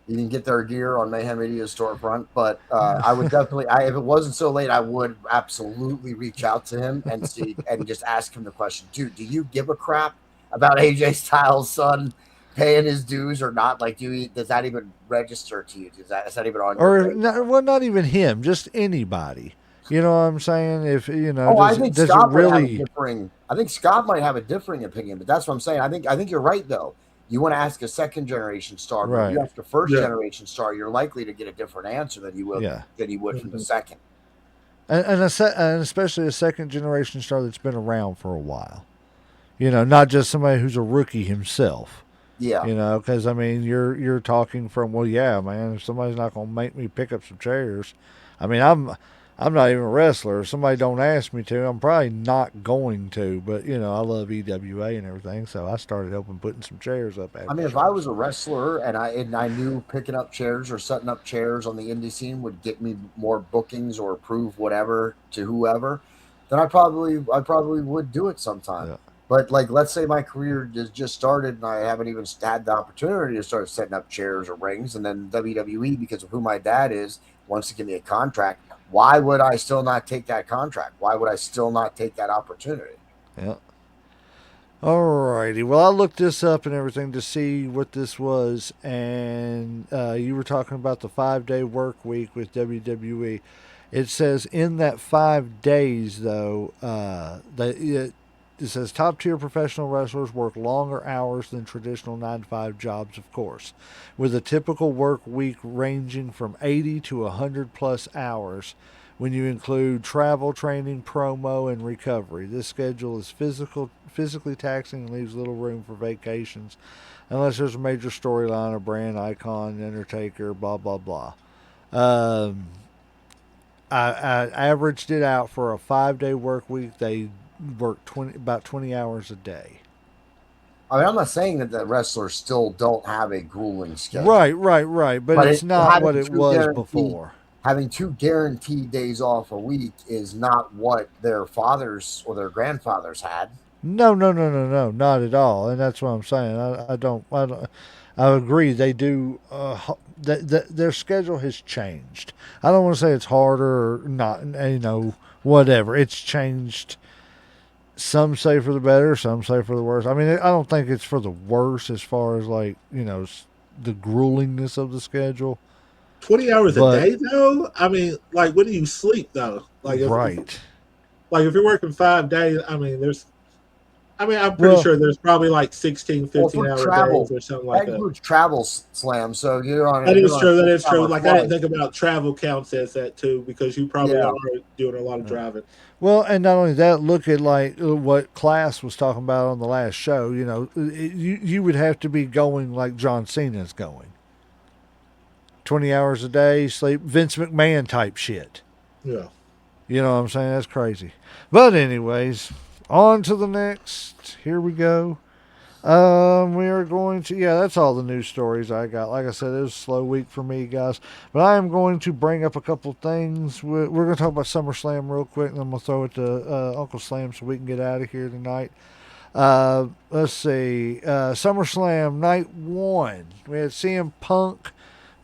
You can get their gear on Mayhem Media storefront. But I would definitely, if it wasn't so late, I would absolutely reach out to him and see and just ask him the question, dude, do you give a crap about AJ Styles' son paying his dues or not? Like, does that even register to you? Is that even on your radar? Well, not even him, just anybody. You know what I'm saying? If I think Scott really I think Scott might have a differing opinion, but that's what I'm saying. I think you're right though. You want to ask a second generation star, but if you ask a first generation star, you're likely to get a different answer than you would from the second. And especially a second generation star that's been around for a while. Not just somebody who's a rookie himself. Yeah. Because I mean, you're talking from, well, yeah, man, if somebody's not going to make me pick up some chairs, I mean, I'm not even a wrestler. If somebody don't ask me to, I'm probably not going to. But, I love EWA and everything, so I started helping putting some chairs up. I mean, if I was a wrestler and I knew picking up chairs or setting up chairs on the indie scene would get me more bookings or prove whatever to whoever, then I probably would do it sometime. Yeah. But, like, let's say my career just started and I haven't even had the opportunity to start setting up chairs or rings, and then WWE, because of who my dad is, wants to give me a contract. Why would I still not take that contract? Why would I still not take that opportunity? Yeah. Alrighty. Well, I looked this up and everything to see what this was, and you were talking about the 5-day work week with WWE. It says in that 5 days, though, that it says top tier professional wrestlers work longer hours than traditional 9 to 5 jobs, of course, with a typical work week ranging from 80 to 100 plus hours when you include travel, training, promo, and recovery. This schedule is physically taxing and leaves little room for vacations unless there's a major storyline, a brand icon, Undertaker, blah, blah, blah. Um, I averaged it out for a 5 day work week. They work about 20 hours a day. I mean, I'm not saying that the wrestlers still don't have a grueling schedule, Right. But but it's not what having it two was guaranteed before. days off a week is not what their fathers or their grandfathers had. No, not at all. And that's what I'm saying. I don't. I agree. They do. Their schedule has changed. I don't want to say it's harder or not. Whatever. It's changed. Some say for the better. Some say for the worse. I mean, I don't think it's for the worse as far as like the gruelingness of the schedule. 20 hours a But day though. I mean, like when do you sleep though? Like if right. like if you're working 5 days, I mean, I'm pretty Well, sure there's probably like 16, Well, 15 for hour days travel, or something that like that. includes travel slam. So That you're is on a true. That is true. 6 hour Like I didn't flight. think about travel counts as that too, because you probably Yeah, are doing a lot of driving. well, and not only that, look at like what Class was talking about on the last show. You would have to be going like John Cena's going, 20 hours a day, sleep, Vince McMahon type shit. Yeah. You know what I'm saying? That's crazy. But anyways, on to the next. Here we go. We are going to, yeah, that's all the news stories I got. Like I said, it was a slow week for me, guys. But I am going to bring up a couple things. We're going to talk about SummerSlam real quick, and then we'll throw it to Uncle Slam so we can get out of here tonight. Let's see. SummerSlam night one. We had CM Punk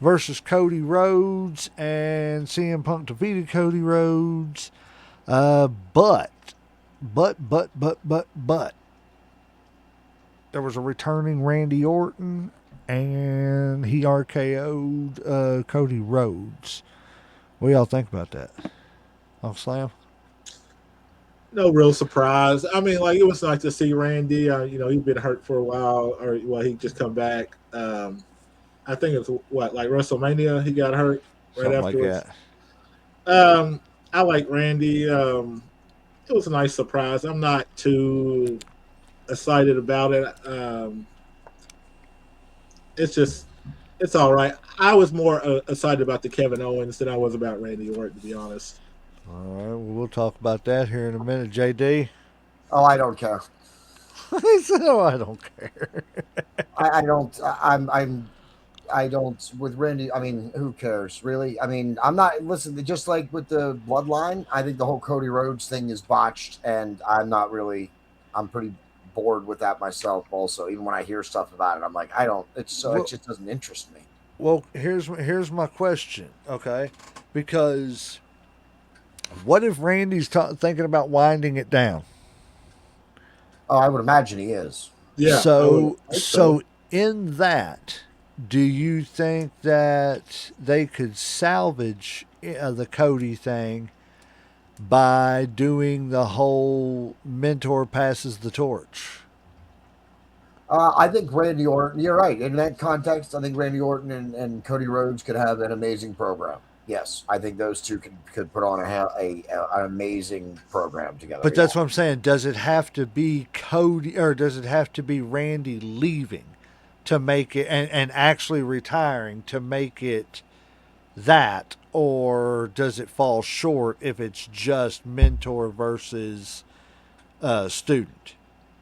versus Cody Rhodes, and CM Punk defeated Cody Rhodes. But, but, there was a returning Randy Orton, and he RKO'd Cody Rhodes. What do y'all think about that? Uncle Slam? No real surprise. I mean, like it was nice to see Randy. He'd been hurt for a while, or well, he just come back. I think it's like WrestleMania. He got hurt right Something like afterwards. that. I like Randy. It was a nice surprise. I'm not too excited about it. It's all right. I was more excited about the Kevin Owens than I was about Randy Orton, to be honest. All right, well, we'll talk about that here in a minute. JD? Oh, I don't care. He said, oh, I don't care. I don't. I don't with Randy. I mean, who cares, really? I mean, I'm not. Listen, just like with the Bloodline, I think the whole Cody Rhodes thing is botched, and I'm not really. I'm pretty bored with that myself. Also, even when I hear stuff about it, I'm like, I don't. It just doesn't interest me. Well, here's my question, okay? Because what if Randy's thinking about winding it down? Oh, I would imagine he is. Yeah. So in that, do you think that they could salvage the Cody thing by doing the whole mentor passes the torch? I think Randy Orton. You're right. In that context, I think Randy Orton and Cody Rhodes could have an amazing program. Yes, I think those two could put on an amazing program together. But that's what I'm saying. Does it have to be Cody, or does it have to be Randy leaving to make it and actually retiring to make it that, or does it fall short if it's just mentor versus student?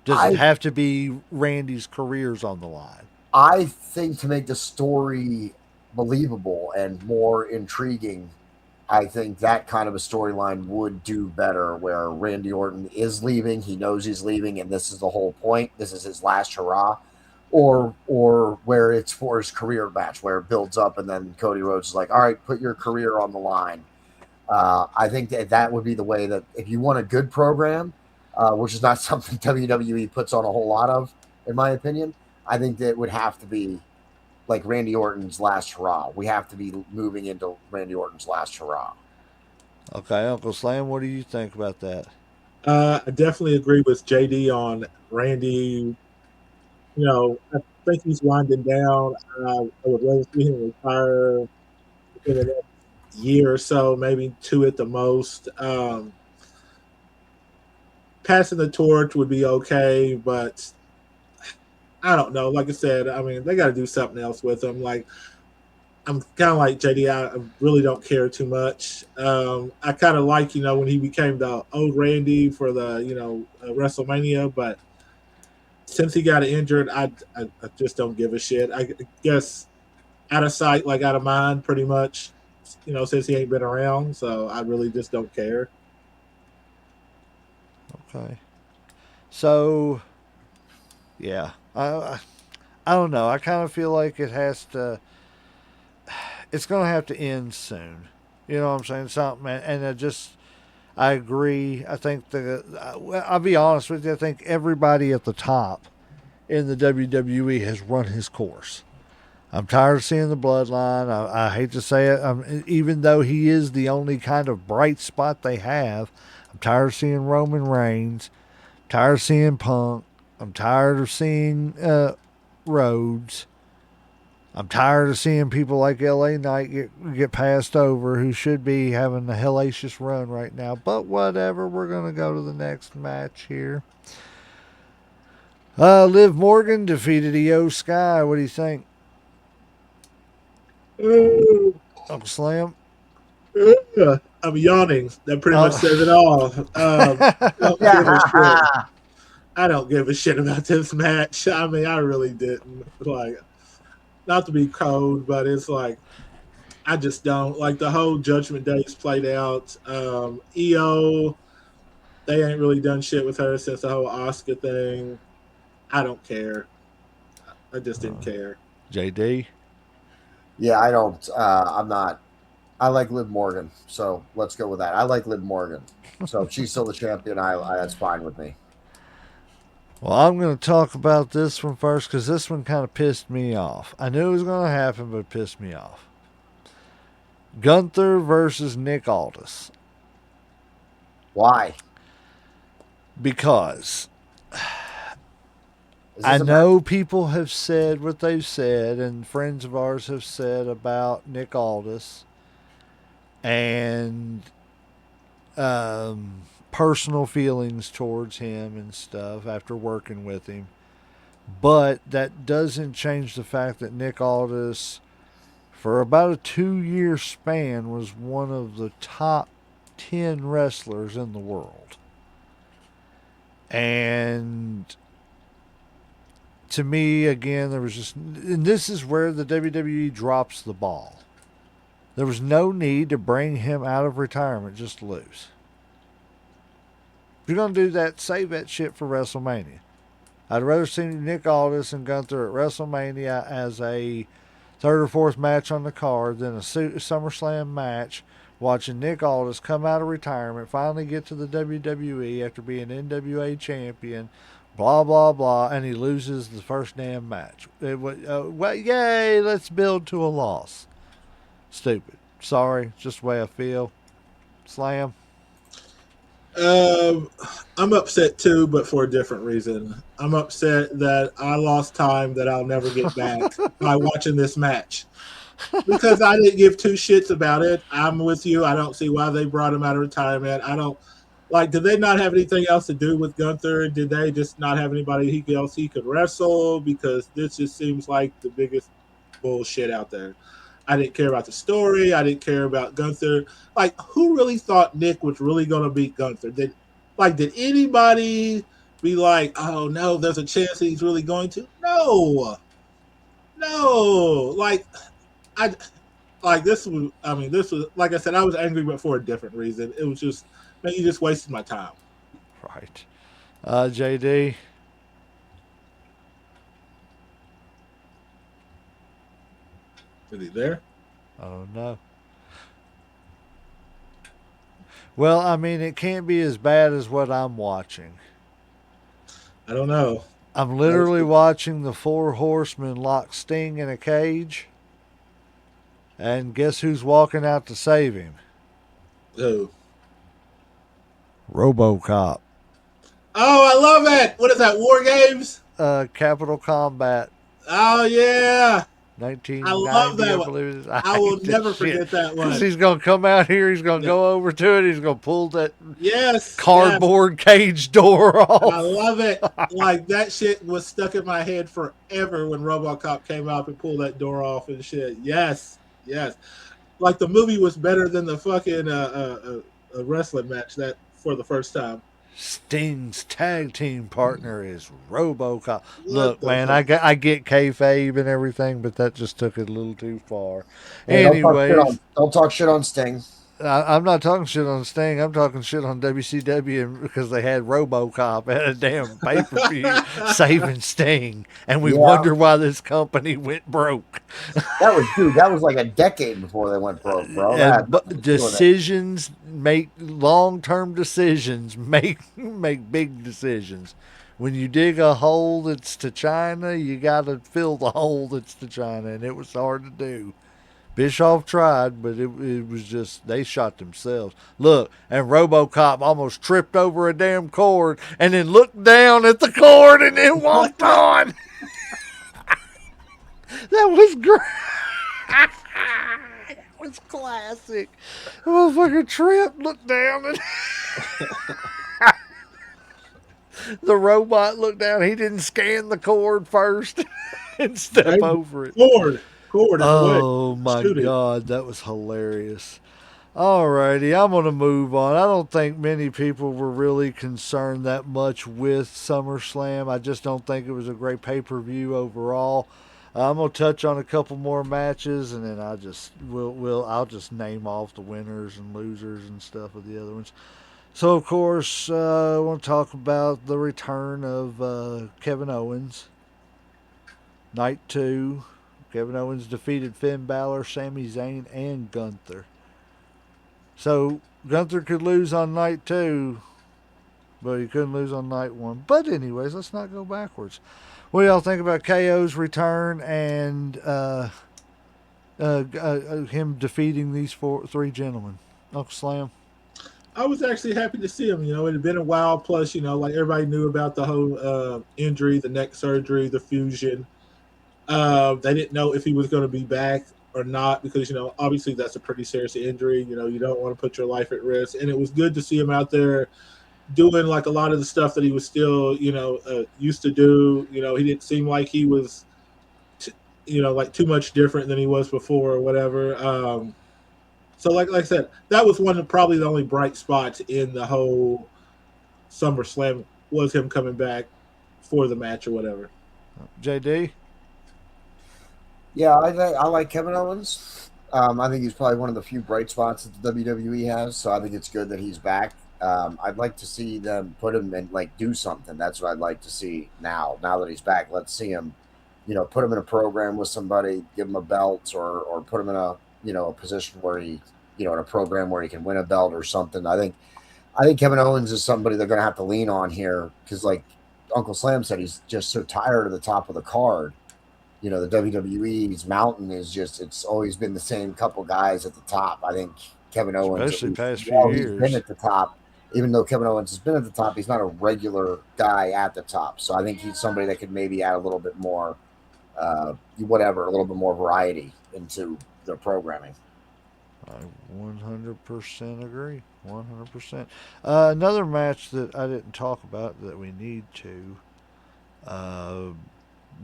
Does it have to be Randy's careers on the line? I think to make the story believable and more intriguing, I think that kind of a storyline would do better where Randy Orton is leaving, he knows he's leaving, and this is the whole point. This is his last hurrah. Or where it's for his career match, where it builds up and then Cody Rhodes is like, all right, put your career on the line. I think that would be the way that if you want a good program, which is not something WWE puts on a whole lot of, in my opinion, I think that it would have to be like Randy Orton's last hurrah. We have to be moving into Randy Orton's last hurrah. Okay, Uncle Slam, what do you think about that? I definitely agree with JD on Randy. I think he's winding down. I would rather see him retire within the next year or so, maybe two at the most. Passing the torch would be okay, but I don't know. Like I said, I mean, they got to do something else with him. Like I'm kind of like JD. I really don't care too much. I kind of like when he became the old Randy for the WrestleMania, but since he got injured, I just don't give a shit. I guess out of sight, like out of mind, pretty much. Since he ain't been around, so I really just don't care. Okay. So, yeah. I don't know. I kind of feel like it has to. It's going to have to end soon. You know what I'm saying? Something, and I agree. I think I'll be honest with you. I think everybody at the top in the WWE has run his course. I'm tired of seeing the bloodline. I hate to say it. Even though he is the only kind of bright spot they have, I'm tired of seeing Roman Reigns. I'm tired of seeing Punk. I'm tired of seeing Rhodes. I'm tired of seeing people like LA Knight get passed over who should be having a hellacious run right now. But whatever, we're going to go to the next match here. Liv Morgan defeated Io Sky. What do you think, Uncle Slam? I'm yawning. That pretty much Oh. says it all. Don't give a shit. Yeah. I don't give a shit about this match. I mean, I really didn't. Like, not to be cold, but it's like I just don't like the whole Judgment Day's played out. EO, they ain't really done shit with her since the whole Oscar thing. I don't care. I just didn't care. JD. Yeah, I don't. I'm not. I like Liv Morgan, so let's go with that. I like Liv Morgan, so if she's still the champion, that's fine with me. Well, I'm going to talk about this one first because this one kind of pissed me off. I knew it was going to happen, but it pissed me off. Gunther versus Nick Aldis. Why? Because Is I this a match? know people have said what they've said, and friends of ours have said about Nick Aldis and personal feelings towards him and stuff after working with him. But that doesn't change the fact that Nick Aldis, for about a 2 year span, was one of the top 10 wrestlers in the world. And to me, again, there was just, and this is where the WWE drops the ball. There was no need to bring him out of retirement just to lose. If you're going to do that, save that shit for WrestleMania. I'd rather see Nick Aldis and Gunther at WrestleMania as a third or fourth match on the card than a SummerSlam match. Watching Nick Aldis come out of retirement, finally get to the WWE after being NWA champion, blah blah blah, and he loses the first damn match. Well, yay! Let's build to a loss. Stupid. Sorry, just the way I feel. Slam. Um, I'm upset too, but for a different reason. I'm upset that I lost time that I'll never get back by watching this match because I didn't give two shits about it. I'm with you. I don't see why they brought him out of retirement. I don't like. Did they not have anything else to do with Gunther? Did they just not have anybody else he could wrestle? Because this just seems like the biggest bullshit out there. I didn't care about the story. I didn't care about Gunther. Like, who really thought Nick was really going to beat Gunther? Did anybody be like, oh no, there's a chance he's really going to? No, no. I like this was. I mean, this was like I said. I was angry, but for a different reason. It was just, man, you just wasted my time. Right. JD. Is he there? Oh no. Well, I mean, it can't be as bad as what I'm watching. I don't know. I'm That was literally watching the Four Horsemen lock Sting in a cage, and guess who's walking out to save him? who? RoboCop. Oh, I love it. What is that? War Games? Capital Combat, Oh yeah, I love 1990, that I one. believe it is. I I will hate this never shit forget that because one. he's gonna come out here. He's gonna Yeah. go over to it. He's gonna pull that Yes, yes. cardboard cage door I off. love it. Like that shit was stuck in my head forever when RoboCop came out and pulled that door off and shit. Yes, yes. Like the movie was better than the fucking wrestling match that for the first time. Sting's tag team partner is RoboCop. What Look, the man, fuck? I get kayfabe and everything, but that just took it a little too far. Hey, Anyways, don't talk shit on Sting. I'm not talking shit on Sting. I'm talking shit on WCW because they had RoboCop at a damn pay per view saving Sting, and we Yeah, wonder why this company went broke. that was like a decade before they went broke, bro. That had And nothing to do with it. decisions make long term decisions make big decisions. When you dig a hole that's to China, you got to fill the hole that's to China, and it was hard to do. Bischoff tried, but it was just they shot themselves. Look, and RoboCop almost tripped over a damn cord and then looked down at the cord and then walked on. That was great. That was classic. The motherfucker tripped, looked down, and the robot looked down. He didn't scan the cord first and step Hey, over it. cord in the way. Oh my Shoot it. god, that was hilarious. Alrighty, I'm going to move on. I don't think many people were really concerned that much with SummerSlam. I just don't think it was a great pay per view overall. I'm going to touch on a couple more matches, and then I'll just name off the winners and losers and stuff of the other ones. So of course, I want to talk about the return of Kevin Owens. Night 2, Kevin Owens defeated Finn Balor, Sami Zayn, and Gunther. So Gunther could lose on night 2, but he couldn't lose on night 1. But anyways, let's not go backwards. What do y'all think about KO's return and him defeating these three gentlemen? Uncle Slam. I was actually happy to see him. You know, it had been a while. Plus, you know, like everybody knew about the whole injury, the neck surgery, the fusion. They didn't know if he was going to be back or not because, you know, obviously that's a pretty serious injury. You know, you don't want to put your life at risk. And it was good to see him out there doing like a lot of the stuff that he was still, you know, used to do. You know, he didn't seem like he was, you know, like too much different than he was before or whatever. So, like I said, that was one of probably the only bright spots in the whole SummerSlam was him coming back for the match or whatever. JD. Yeah, I like Kevin Owens. I think he's probably one of the few bright spots that the WWE has. So I think it's good that he's back. I'd like to see them put him and like do something. That's what I'd like to see now. Now that he's back, let's see him. You know, put him in a program with somebody, give him a belt, or put him in a a position where he in a program where he can win a belt or something. I think Kevin Owens is somebody they're going to have to lean on here because, like Uncle Slam said, he's just so tired of the top of the card. The WWE's mountain is it's always been the same couple guys at the top. I think Kevin Owens, at Especially least, past few while he's been years. at the top, even though Kevin Owens has been at the top, he's not a regular guy at the top. So I think he's somebody that could maybe add a little bit more, a little bit more variety into the programming. I 100% agree. 100%. Another match that I didn't talk about that we need to. Uh,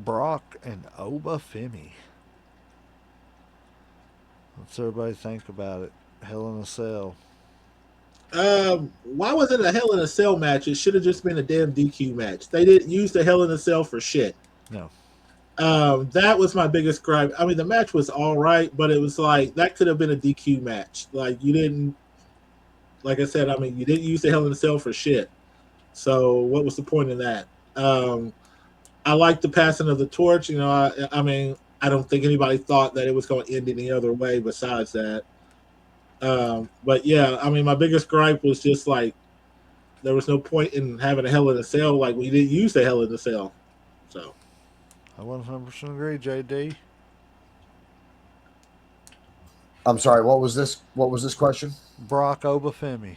Brock and Oba Femi. What's everybody think about it? Hell in a Cell. Why was it a Hell in a Cell match? It should have just been a damn DQ match. They didn't use the Hell in a Cell for shit. No. That was my biggest gripe. I mean, the match was all right, but it was like that could have been a DQ match. Like you didn't, like I said, I mean, you didn't use the Hell in a Cell for shit. So what was the point in that? I like the passing of the torch. I mean, I don't think anybody thought that it was going to end any other way besides that. But yeah, I mean, my biggest gripe was just like there was no point in having a Hell in a Cell. Like we didn't use the Hell in a Cell. So I 100% agree, JD. I'm sorry. What was this? What was this question? Brock Oba Femi.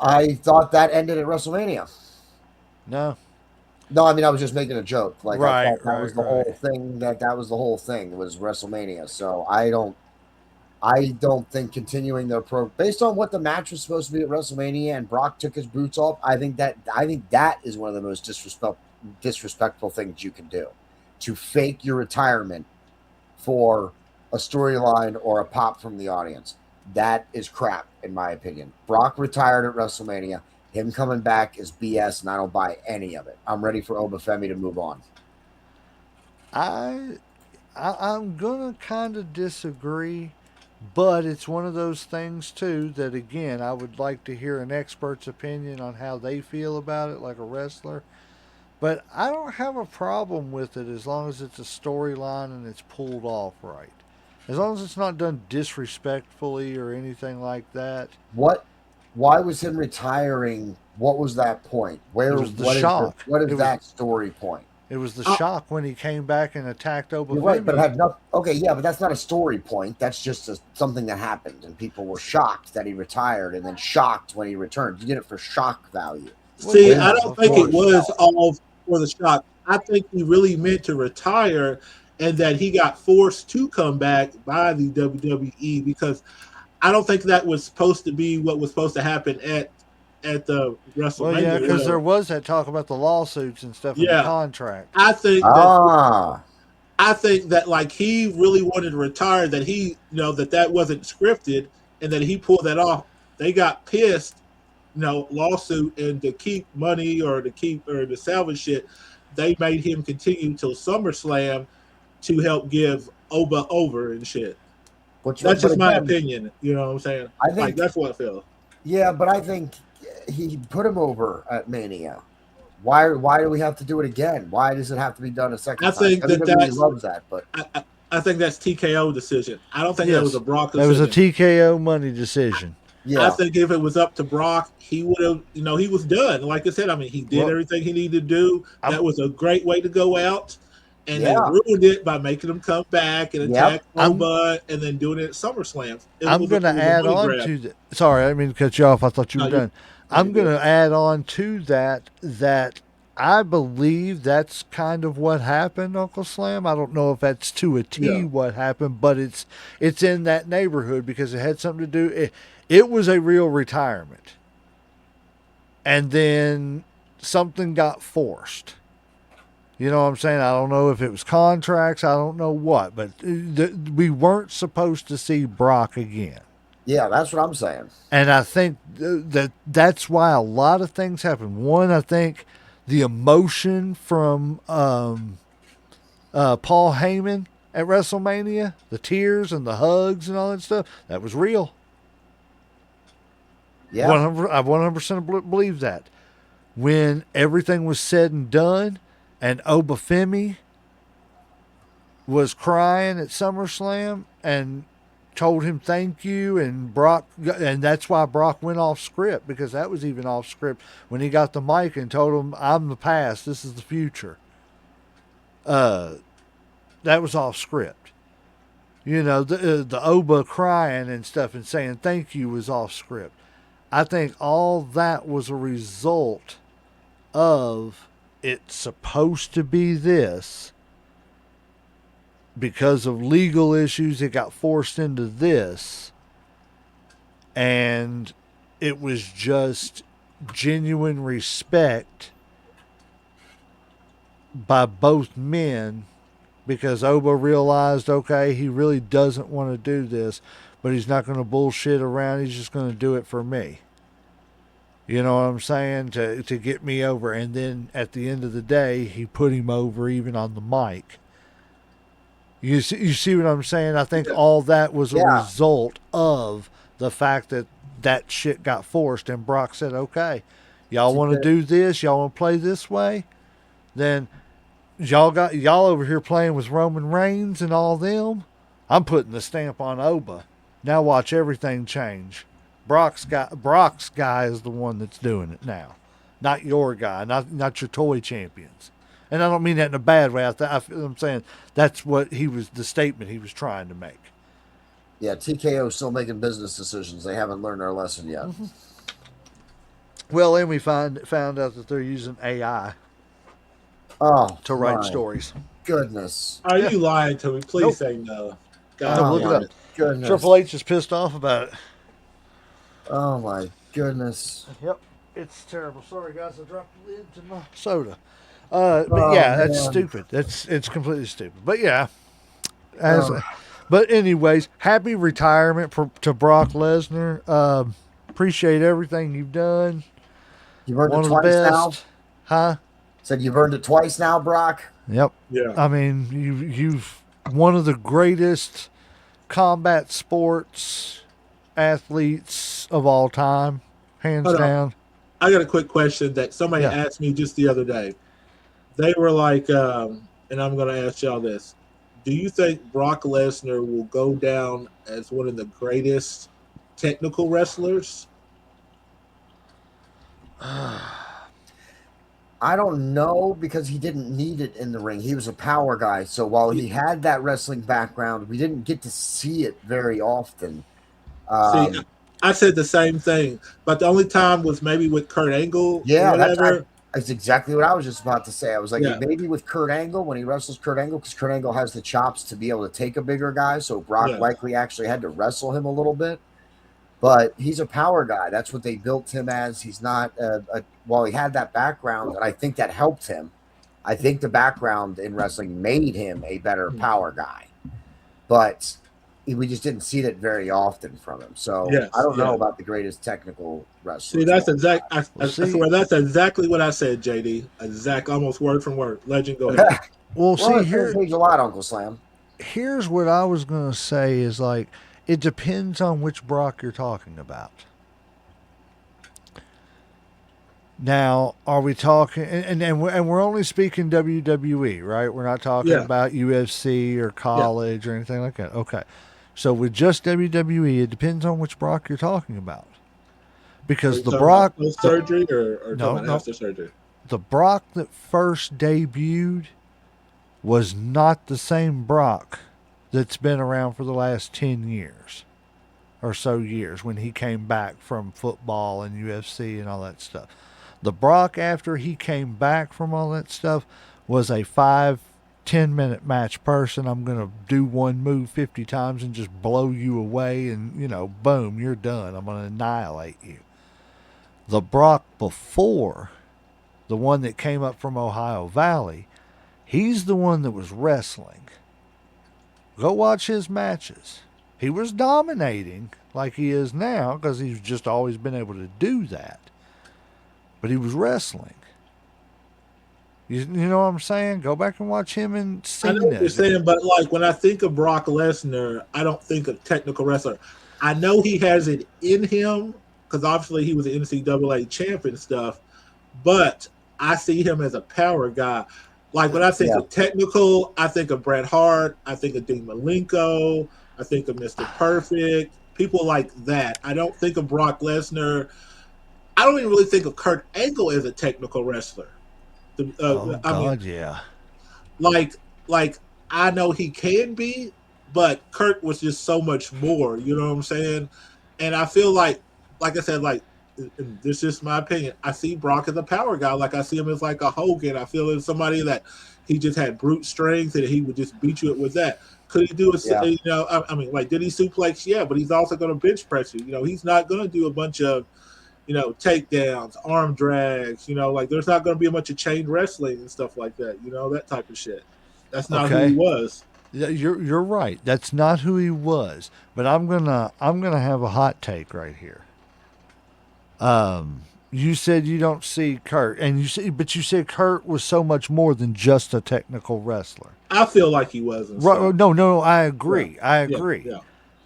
I thought that ended at WrestleMania. No. No, I mean I was just making a joke. Like I Right, thought that was right, the right. whole thing. That was the whole thing was WrestleMania. So I don't think continuing their pro based on what the match was supposed to be at WrestleMania and Brock took his boots off. I think that is one of the most disrespectful things you can do, to fake your retirement for a storyline or a pop from the audience. That is crap, in my opinion. Brock retired at WrestleMania. Him coming back is BS, and I don't buy any of it. I'm ready for Obafemi to move on. I, I'm gonna kind of disagree, but it's one of those things too that again I would like to hear an expert's opinion on how they feel about it, like a wrestler. But I don't have a problem with it as long as it's a storyline and it's pulled off right. As long as it's not done disrespectfully or anything like that. What? Why was him retiring? What was that point? It Where? was the shock. What It is was that story point? it was the I, shock when he came back and attacked You're right, but it Obafemi. had nothing. Okay, yeah, but that's not a story point. That's just something that happened, and people were shocked that he retired, and then shocked when he returned. You did it for shock value. Well, See, Way I yeah, more don't of think it course. was storytelling. all for the shock. I think he really meant to retire, and that he got forced to come back by the WWE because I don't think that was supposed to be what was supposed to happen at the Well, yeah, WrestleMania. because there was that talk about the lawsuits and stuff in the Yeah, contract. I think that Ah, I think that like he really wanted to retire, that he that wasn't scripted, and that he pulled that off. They got pissed, lawsuit, and to keep money or to salvage shit, they made him continue till SummerSlam to help give Oba over and shit. That's but just my again, opinion. You know what I'm saying? I Like think that's what I feel. yeah, but I think he put him over at Mania. Why do we have to do it again? Why does it have to be done a second I time? think that WWE that's loves that, but I think that's TKO decision. I don't think that was a Yes, Brock that was a decision. TKO money decision. I yeah, think if it was up to Brock, he would have, he was done. Like I said, I mean, he did Well, everything he needed to do. I'm That was a great way to go out. And they yeah, ruined it by making him come back and yep. attack I'm Oba and then doing it at SummerSlam. I'm It gonna was a add money on grab. to that. Sorry, I didn't mean to cut you off. I thought you No, were you done. no, you're I'm good. gonna add on to that I believe that's kind of what happened, Uncle Slam. I don't know if that's to a T Yeah. what happened, but it's in that neighborhood because it had something to do. It was a real retirement, and then something got forced. You know what I'm saying? I don't know if it was contracts. I don't know what, but we weren't supposed to see Brock again. Yeah, that's what I'm saying. And I think that's why a lot of things happen. One, I think the emotion from Paul Heyman at WrestleMania, the tears and the hugs and all that stuff, that was real. Yeah, I 100% believe that. When everything was said and done, and Obafemi was crying at SummerSlam and told him thank you, and that's why Brock went off script, because that was even off script when he got the mic and told him, I'm the past, this is the future. That was off script. The Oba crying and stuff and saying thank you was off script. I think all that was a result of it's supposed to be this. Because of legal issues, it got forced into this. And it was just genuine respect by both men, because Oba realized, okay, he really doesn't want to do this, but he's not going to bullshit around. He's just going to do it for me. You know what I'm saying? To get me over. And then at the end of the day, he put him over even on the mic. You see what I'm saying? I think all that was a yeah. result of the fact that that shit got forced, and Brock said, okay, y'all want to do this? Y'all want to play this way? Then y'all over here playing with Roman Reigns and all them. I'm putting the stamp on Oba. Now watch everything change. Brock's guy is the one that's doing it now, not your guy, not your toy champions. And I don't mean that in a bad way. I'm saying that's what the statement he was trying to make. Yeah, TKO still making business decisions. They haven't learned their lesson yet. Well, then we found out that they're using AI Oh to write my stories. goodness. Are Yeah. you lying to me? Please Nope. say no. No, God Oh look it damn my up. it. Triple goodness. H is pissed off about it. Oh my goodness. Yep. It's terrible. Sorry, guys. I dropped the lid to my soda. But Oh yeah, that's man. stupid. It's completely stupid. But yeah, as Oh, but anyways, happy retirement to Brock Lesnar. Appreciate everything you've done. you burned it One of the twice now? best, huh? Said you burned it twice now, Brock? Yep. Yeah. I mean, you've one of the greatest combat sports athletes of all time, hands Hold on. down. I got a quick question that somebody Yeah. asked me just the other day. They were like, and I'm going to ask y'all this. Do you think Brock Lesnar will go down as one of the greatest technical wrestlers? I don't know because he didn't need it in the ring. He was a power guy. So while he had that wrestling background, we didn't get to see it very often. See, Um, I said the same thing, but the only time was maybe with Kurt Angle or yeah, whatever. that's exactly what I was just about to say. I was like, Yeah, maybe with Kurt Angle, when he wrestles Kurt Angle, because Kurt Angle has the chops to be able to take a bigger guy. So Brock yeah. likely actually had to wrestle him a little bit. But he's a power guy. That's what they built him as. He's not while he had that background, and I think that helped him. I think the background in wrestling made him a better power guy, but we just didn't see that very often from him. So I Yes, don't know yeah. about the greatest technical See, wrestlers of that's all exact. Well, I see, swear that's exactly what I said, JD. Exact, almost word from word. Legend, go time. ahead. well, We're on see the same here. page a lot, Uncle Slam. Here's what I was gonna say is like it depends on which Brock you're talking about. Now, are we talking? And we're only speaking WWE, right? We're not talking Yeah, about UFC or yeah. college or anything like that. Okay, so with just WWE, it depends on which Brock you're talking about Are because you the talking about Brock, post the surgery or talking no, about no, after surgery? the Brock that first debuted was not the same Brock that's been around for the last 10 years or so years when he came back from football and UFC and all that stuff. The Brock after he came back from all that stuff was a 5-10 minute match person. I'm going to do one move 50 times and just blow you away and, boom, you're done. I'm going to annihilate you. The Brock before, the one that came up from Ohio Valley, he's the one that was wrestling. Go watch his matches. He was dominating like he is now because he's just always been able to do that. But he was wrestling. You know what I'm saying? Go back and watch him and I know what you're Cena. saying, but like when I think of Brock Lesnar, I don't think of technical wrestler. I know he has it in him because obviously he was an NCAA champ and stuff, but I see him as a power guy. Like when I think Yeah, of technical, I think of Bret Hart, I think of Dean Malenko, I think of Mr. Perfect, people like that. I don't think of Brock Lesnar. I don't even really think of Kurt Angle as a technical wrestler. Oh I mean, God, yeah. like like I know he can be, but Kurt was just so much more. You know what I'm saying? And I feel like I said, like and this is my opinion. I see Brock as a power guy. Like I see him as like a Hogan. I feel as somebody that he just had brute strength and he would just beat you with that. Could he do yeah, I mean, like, did he suplex? Yeah, but he's also going to bench press you. You know, he's not going to do a bunch of takedowns, arm drags, like there's not going to be a bunch of chain wrestling and stuff like that, that type of shit. That's not who he Okay. was. Yeah, you're right. That's not who he was. But I'm gonna have a hot take right here. You said you don't see Kurt, and but you said Kurt was so much more than just a technical wrestler. I feel like he was and Right? stuff. No, no, I Yeah, agree. I yeah, agree.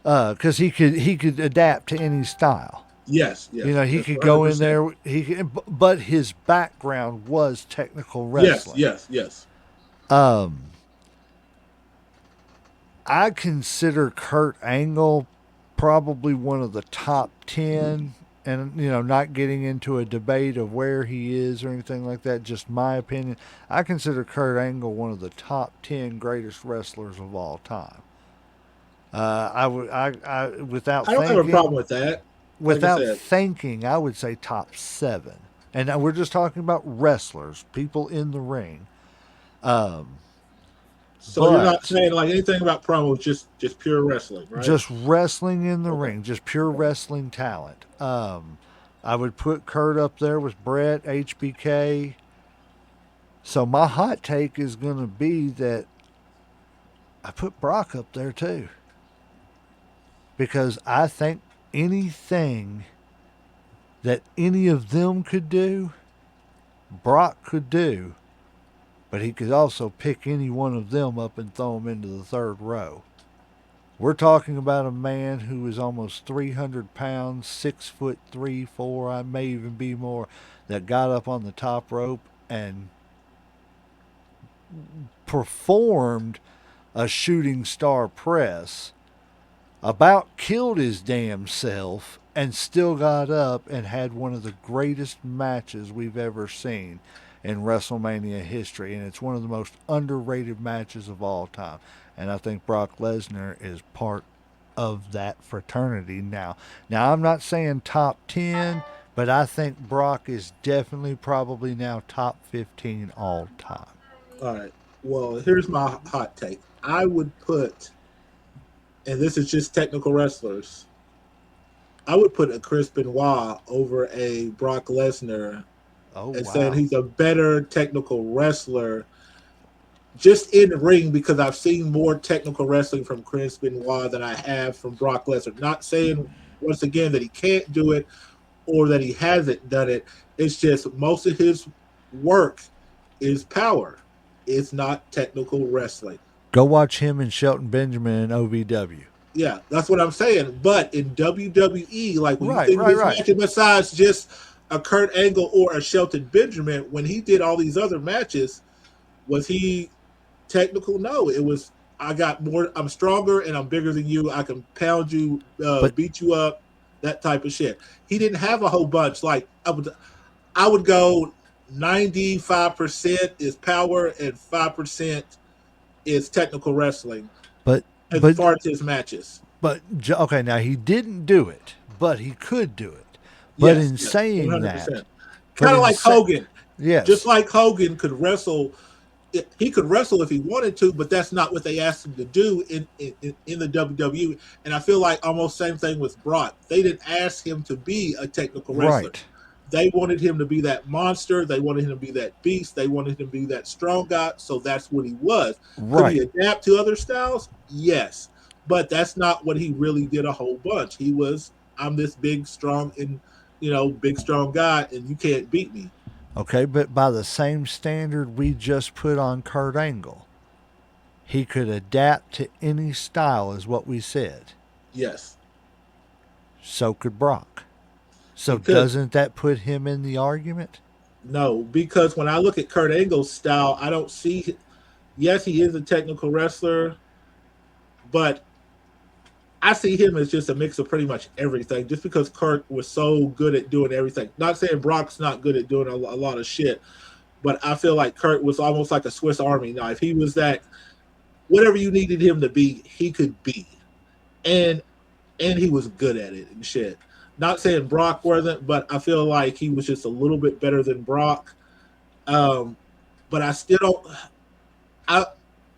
yeah. Because he could adapt to any style. Yes, yes. He That's could go in 100%. there. But his background was technical Yes, wrestling. yes, yes. Um, I consider Kurt Angle probably one of the top 10, and not getting into a debate of where he is or anything like that, just my opinion. I consider Kurt Angle one of the top 10 greatest wrestlers of all time. I would I without I don't have a problem thinking. with that. like I without said. thinking, I would say top 7. And now we're just talking about wrestlers, people in the ring. Um, So you're not but saying like anything about promos, just pure wrestling, right? just wrestling in the Okay. ring, just pure Okay. wrestling talent. I would put Kurt up there with Brett, HBK. So my hot take is going to be that I put Brock up there too, because I think anything that any of them could do, Brock could do, but he could also pick any one of them up and throw them into the third row. We're talking about a man who is almost 300 pounds, 6 foot 3, 4, I may even be more, that got up on the top rope and performed a shooting star press, about killed his damn self, and still got up and had one of the greatest matches we've ever seen in WrestleMania history. And it's one of the most underrated matches of all time. And I think Brock Lesnar is part of that fraternity now. Now, I'm not saying top 10, but I think Brock is definitely probably now top 15 all time. All right. Well, here's my hot take. I would put, and this is just technical wrestlers. I would put a Chris Benoit over a Brock Lesnar Oh, and saying wow. he's a better technical wrestler just in the ring because I've seen more technical wrestling from Chris Benoit than I have from Brock Lesnar. Not saying once again that he can't do it or that he hasn't done it. It's just most of his work is power. It's not technical wrestling. Go watch him and Shelton Benjamin in OVW. Yeah, that's what I'm saying. But in WWE, like when you Right, think of right, his right. matches, besides just a Kurt Angle or a Shelton Benjamin, when he did all these other matches, was he technical? No, it was. I got more. I'm stronger and I'm bigger than you. I can pound you, But beat you up, that type of shit. He didn't have a whole bunch. Like I would go 95% is power and 5% is technical wrestling but as but far as his matches. but okay, now he didn't do it, but he could do it. But Yes, in yes, one saying hundred that, percent. but Kind of in like sa- Hogan. Just yes, like Hogan could wrestle, he could wrestle if he wanted to, but that's not what they asked him to do in the WWE. And I feel like almost same thing with Brock. They didn't ask him to be a technical wrestler. right, They wanted him to be that monster. They wanted him to be that beast. They wanted him to be that strong guy. So that's what he was. Could he right. adapt to other styles? Yes. But that's not what he really did a whole bunch. He was, I'm this big, strong, and big, strong guy, and you can't beat me. Okay, but by the same standard we just put on Kurt Angle, he could adapt to any style, is what we said. Yes. So could Brock. He So could. doesn't that put him in the argument? No, because when I look at Kurt Angle's style, I don't see. Yes, he is a technical wrestler, but I see him as just a mix of pretty much everything. Just because Kurt was so good at doing everything. Not saying Brock's not good at doing a lot of shit, but I feel like Kurt was almost like a Swiss Army knife. He was that whatever you needed him to be, he could be, and he was good at it and shit. Not saying Brock wasn't, but I feel like he was just a little bit better than Brock. Um, but I still don't. I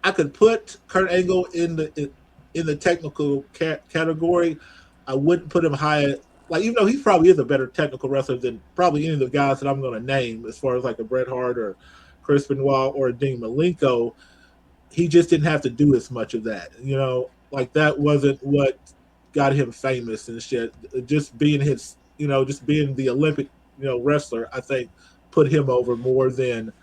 I could put Kurt Angle in the technical category. I wouldn't put him high. Like even though he probably is a better technical wrestler than probably any of the guys that I'm going to name, as far as like a Bret Hart or Chris Benoit or a Dean Malenko, he just didn't have to do as much of that. Like that wasn't what got him famous and shit. Just being just being the Olympic, wrestler, I think put him over more than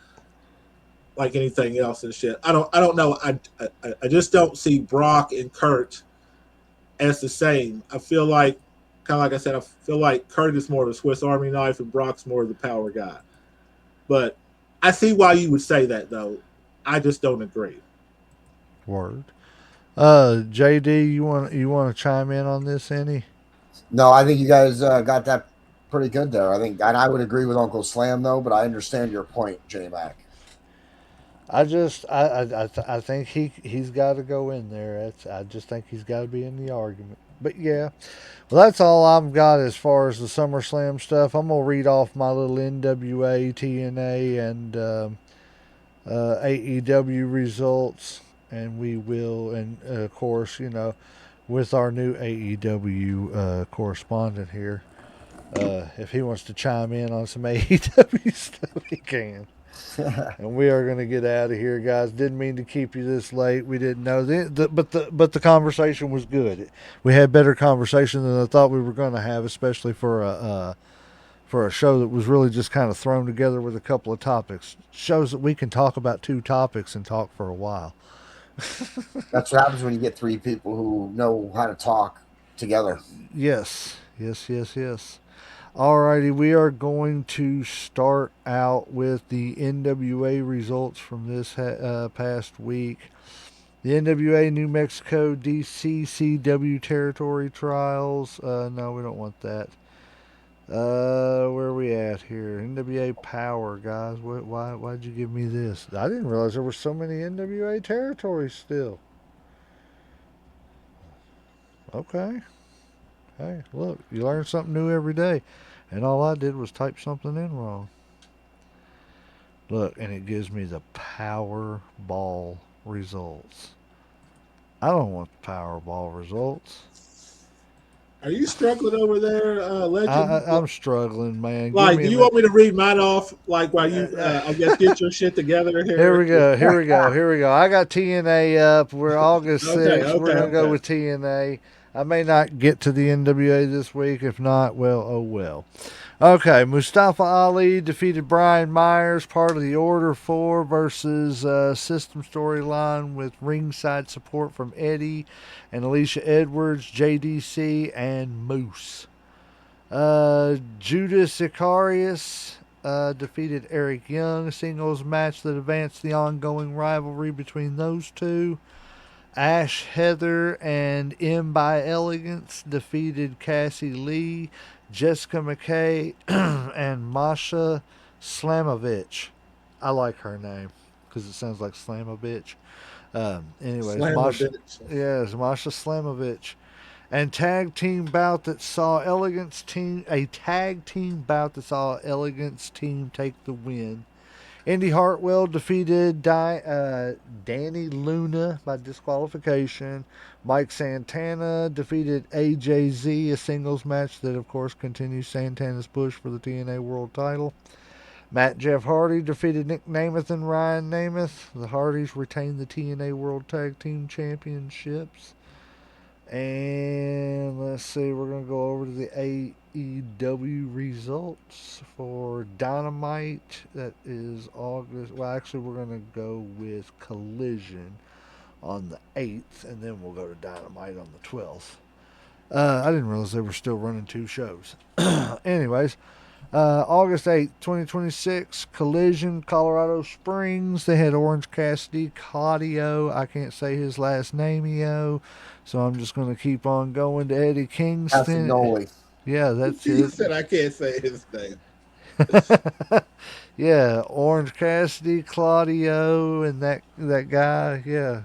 like anything else and shit. I don't know. I just don't see Brock and Kurt as the same. I feel like kind of like I said, I feel like Kurt is more of a Swiss Army knife and Brock's more of the power guy. But I see why you would say that though. I just don't agree. Word. JD, you want to chime in on this any? No, I think you guys got that pretty good there. I think, and I would agree with Uncle Slam though, but I understand your point, J Mac. I think he's got to go in there. I just think he's got to be in the argument. But yeah, well, that's all I've got as far as the SummerSlam stuff. I'm gonna read off my little NWA, TNA, and AEW results, and we will, and of course, with our new AEW correspondent here, if he wants to chime in on some AEW stuff, he can. And we are going to get out of here, guys. Didn't mean to keep you this late. We didn't know but the conversation was good. We had better conversation than I thought we were going to have, especially for a show that was really just kind of thrown together with a couple of topics. Shows that we can talk about two topics and talk for a while. That's what happens when you get three people who know how to talk together. Yes, yes, yes, yes. Alrighty, we are going to start out with the NWA results from this past week. The NWA New Mexico DCCW territory trials. No, we don't want that. Where are we at here? NWA Power, guys. Why'd you give me this? I didn't realize there were so many NWA territories still. Okay. Hey, look, you learn something new every day. And all I did was type something in wrong. Look, and it gives me the Powerball results. I don't want the Powerball results. Are you struggling over there, Legend? I'm struggling, man. Like, do you want me to read mine off, like, while you, I guess, get your shit together here? Here we go. Here we go. Here we go. I got TNA up. We're August 6th. Okay, We're going to go okay. with TNA. I may not get to the NWA this week. If not, well, oh well. Okay, Mustafa Ali defeated Brian Myers, part of the Order 4 versus System storyline with ringside support from Eddie and Alicia Edwards, JDC, and Moose. Judas Icarius defeated Eric Young, singles match that advanced the ongoing rivalry between those two. Ash Heather and M by Elegance defeated Cassie Lee, Jessica McKay, and Masha Slamovich. I like her name because it sounds like Slamovich. Anyways, Masha, yes, Masha Slamovich. And a tag team bout that saw Elegance team take the win. Indy Hartwell defeated Danny Luna by disqualification. Mike Santana defeated AJZ, a singles match that, of course, continues Santana's push for the TNA World title. Jeff Hardy defeated Nick Namath and Ryan Namath. The Hardys retained the TNA World Tag Team Championships. And let's see, we're going to go over to the AEW results for Dynamite. That is August. Well, actually, we're going to go with Collision on the 8th, and then we'll go to Dynamite on the 12th. I didn't realize they were still running two shows. Anyways, August 8th, 2026, Collision, Colorado Springs. They had Orange Cassidy, Claudio. I can't say his last name, so I'm just going to keep on going to Eddie Kingston. Castagnoli. Yeah, that's He it. said I can't say his name. Yeah, Orange Cassidy, Claudio, and that guy. Yeah.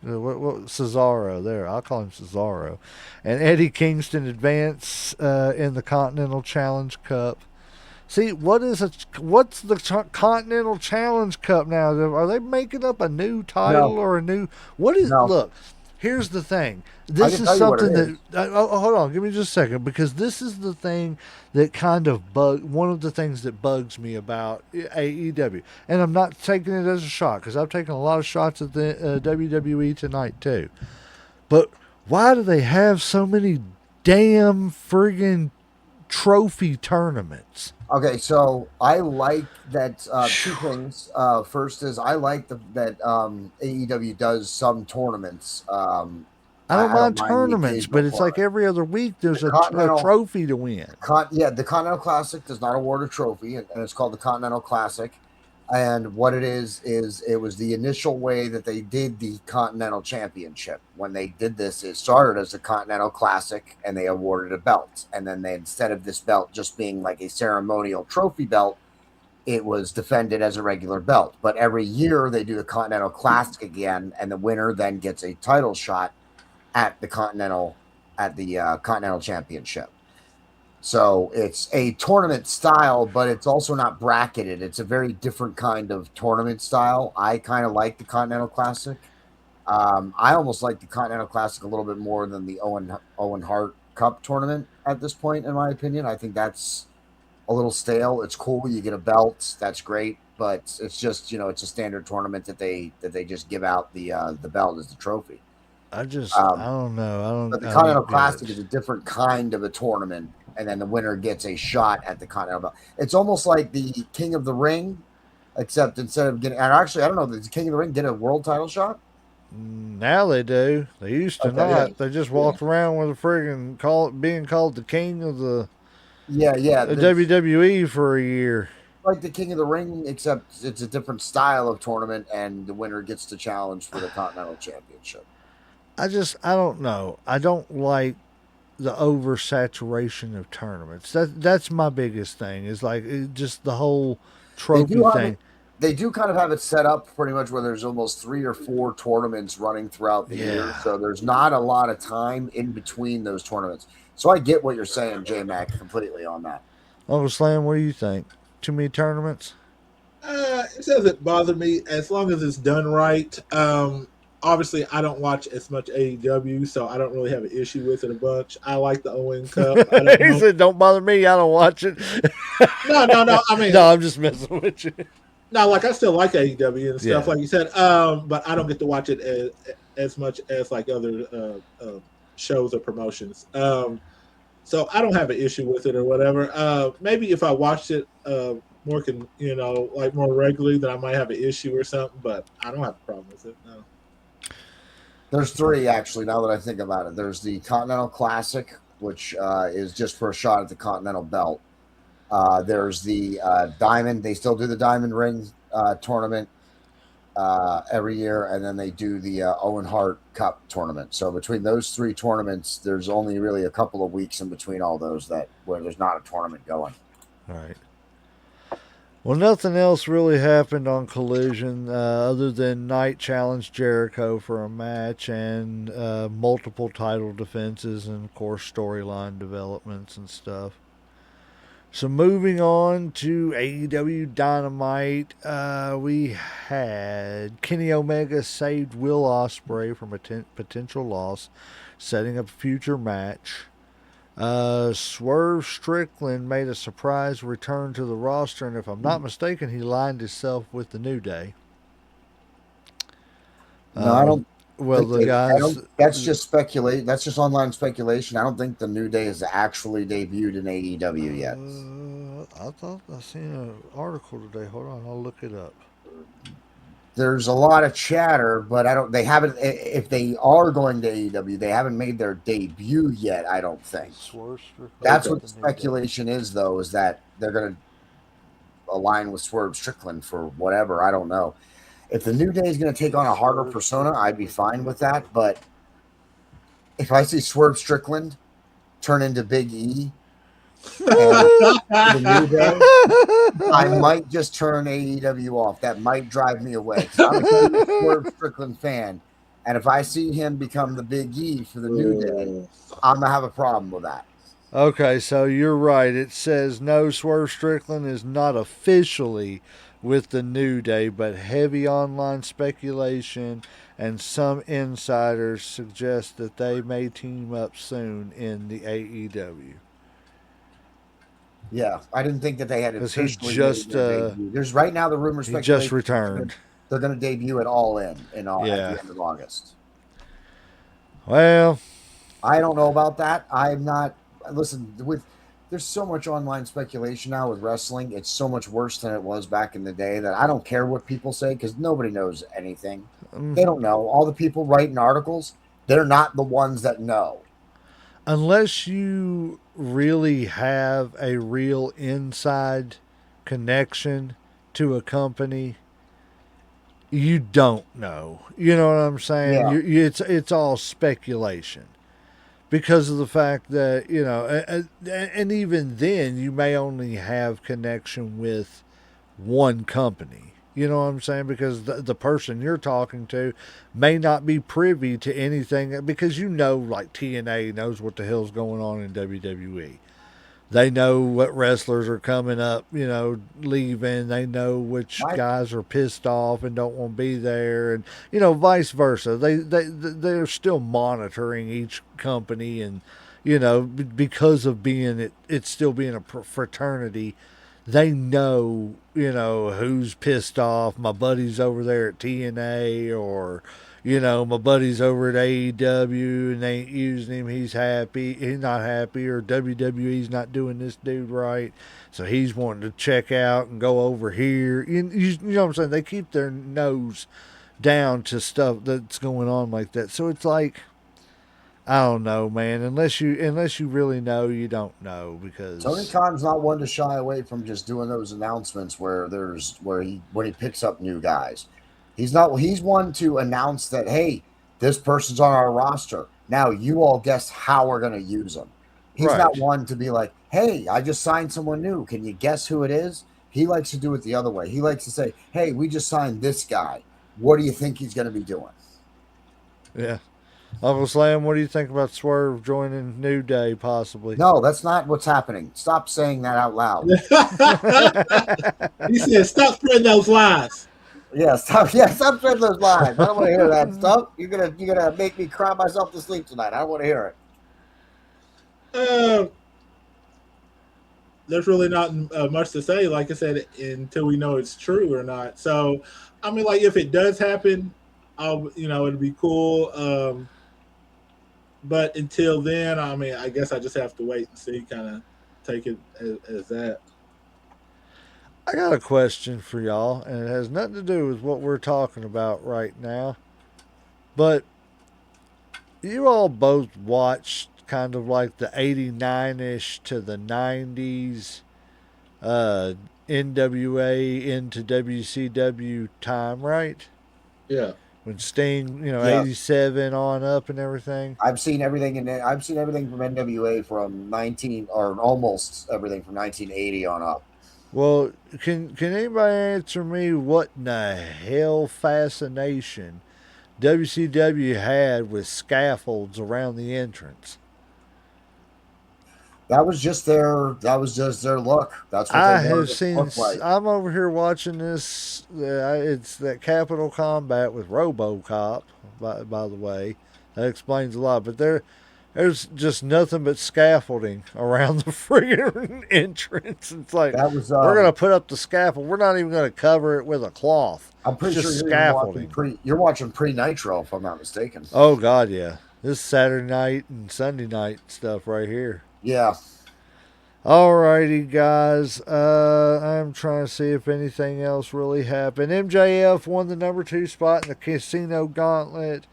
What Cesaro there? I'll call him Cesaro. And Eddie Kingston advance in the Continental Challenge Cup. See, what's the Continental Challenge Cup now? Are they making up a new title or a new? What is? No. Look, here's the thing. This is something that. Hold on, give me just a second, because this is the thing that kind of one of the things that bugs me about AEW, and I'm not taking it as a shot because I've taken a lot of shots at the WWE tonight too. But why do they have so many damn friggin' trophy tournaments? Okay, so I like that two things. First is I like that AEW does some tournaments. I don't mind the tournaments, but it's like every other week there's a trophy to win. The Continental Classic does not award a trophy, and it's called the Continental Classic. And what it is it was the initial way that they did the Continental Championship. When they did this, it started as the Continental Classic, and they awarded a belt. And then instead of this belt just being like a ceremonial trophy belt, it was defended as a regular belt. But every year they do the Continental Classic again, and the winner then gets a title shot at the Continental at the Continental Championship. So it's a tournament style, but it's also not bracketed. It's a very different kind of tournament style. I kind of like the Continental Classic. I almost like the Continental Classic a little bit more than the Owen Hart Cup tournament at this point, in my opinion. I think that's a little stale. It's cool. You get a belt. That's great. But it's just, it's a standard tournament that they just give out the belt as the trophy. I Um, don't know. but the I don't Continental get Classic it. is a different kind of a tournament, and then the winner gets a shot at the Continental belt. It's almost like the King of the Ring, except instead of getting, and actually, I don't know, does the King of the Ring get a world title shot? Now they do. They used to Okay, yeah, not. They just yeah, walked around with a friggin' being called the king of the yeah, yeah. WWE for a year. Like the King of the Ring, except it's a different style of tournament, and the winner gets to challenge for the Continental Championship. I don't know. I don't like the oversaturation of tournaments. That's my biggest thing. Is like just the whole They trophy do have thing. it. They do kind of have it set up pretty much where there's almost 3 or 4 tournaments running throughout the year, Yeah. so there's not a lot of time in between those tournaments. So I get what you're saying, J Mac, completely on that. Uncle Slam, what do you think? Too many tournaments? It doesn't bother me as long as it's done right. Obviously, I don't watch as much AEW, so I don't really have an issue with it a bunch. I like the Owen Cup. I don't He know. said, "Don't bother me. I don't watch it." No, no, no. I mean, No, I'm just messing with you. no, like I still like AEW and stuff, Yeah. like you said. But I don't get to watch it as much as like other shows or promotions. So I don't have an issue with it or whatever. Maybe if I watched it more, like more regularly, then I might have an issue or something. But I don't have a problem with it. No. There's 3 actually. Now that I think about it, there's the Continental Classic, which is just for a shot at the Continental Belt. There's the Diamond. They still do the Diamond Ring tournament every year, and then they do the Owen Hart Cup tournament. So between those 3 tournaments, there's only really a couple of weeks in between all those that where there's not a tournament going. All right. Well, nothing else really happened on Collision other than Knight challenged Jericho for a match and multiple title defenses and, of course, storyline developments and stuff. So moving on to AEW Dynamite, we had Kenny Omega saved Will Ospreay from a potential loss, setting up a future match. Swerve Strickland made a surprise return to the roster, and if I'm not mistaken, he lined himself with the New Day. No, I don't Well, think the they. I guys, don't. That's just speculate. That's just online speculation. I don't think the New Day has actually debuted in AEW yet. I thought I seen an article today. Hold on, I'll look it up. There's a lot of chatter, but I don't. They haven't. If they are going to AEW, they haven't made their debut yet. I don't think. Swerve Strickland. That's Okay. what the speculation is, though, is that they're going to align with Swerve Strickland for whatever. I don't know. If the New Day is going to take on a harder persona, I'd be fine with that. But if I see Swerve Strickland turn into Big E and the New Day, I might just turn AEW off. That might drive me away. 'Cause I'm a huge Swerve Strickland fan. And if I see him become the Big E for the New Day, I'm going to have a problem with that. Okay, so you're right. It says no, Swerve Strickland is not officially with the New Day, but heavy online speculation and some insiders suggest that they may team up soon in the AEW. Yeah, I didn't think that they had Because he officially made their debut. There's right now the rumor he just speculation returned. they're going to debut at All In at Yeah. the end of August. Well, I don't know about that. I'm not. Listen, there's so much online speculation now with wrestling. It's so much worse than it was back in the day that I don't care what people say because nobody knows anything. They don't know. All the people writing articles, they're not the ones that know. unless you really have a real inside connection to a company, you don't know. You know what I'm saying? Yeah. It's all speculation because of the fact that and even then you may only have connection with one company. You know what I'm saying? Because the person you're talking to may not be privy to anything because like TNA knows what the hell's going on in WWE. They know what wrestlers are coming up, leaving. They know which My guys are pissed off and don't want to be there, and vice versa. They're still monitoring each company, and because of being it's still being a fraternity, they know, who's pissed off. My buddy's over there at TNA, or, my buddy's over at AEW and they ain't using him. He's happy. He's not happy, or WWE's not doing this dude right. So he's wanting to check out and go over here. You know what I'm saying? They keep their nose down to stuff that's going on like that. So it's like, I don't know, man. Unless you really know, you don't know Tony because Khan's not one to shy away from just doing those announcements where he when he picks up new guys. He's one to announce that, hey, this person's on our roster. Now you all guess how we're gonna use them. He's not right. one to be like, hey, I just signed someone new. Can you guess who it is? He likes to do it the other way. He likes to say, hey, we just signed this guy. What do you think he's gonna be doing? Yeah. Uncle Slam, what do you think about Swerve joining New Day possibly? No, that's not what's happening. Stop saying that out loud. He said, "Stop spreading those lies." Yeah, stop. Yeah, stop spreading those lies. I don't want to hear that stuff. You're gonna make me cry myself to sleep tonight. I don't want to hear it. Uh, there's really not much to say, like I said, until we know it's true or not. So, I mean, like if it does happen, it'd be cool. But until then, I mean, I guess I just have to wait and see, kind of take it as that. I got a question for y'all, and it has nothing to do with what we're talking about right now. But you all both watched kind of like the 89 ish to the 90s uh, NWA into WCW time, right? Yeah. When Sting, Yeah, 87 on up and everything. I've seen everything from NWA from 19 or almost everything from 1980 on up. Well, can anybody answer me what in the hell fascination WCW had with scaffolds around the entrance? That was just their look. That's what they I wanted have it to seen. look like. I'm over here watching this. It's that Capital Combat with RoboCop. By the way, that explains a lot. But there's just nothing but scaffolding around the friggin' entrance. It's like That was we're gonna put up the scaffold. We're not even gonna cover it with a cloth. I'm It's pretty sure just you're even watching scaffolding. pre Nitro if I'm not mistaken. Oh God, yeah. This is Saturday night and Sunday night stuff right here. Yeah, Alrighty, guys. I'm trying to see if anything else really happened. MJF won the number 2 spot in the Casino Gauntlet.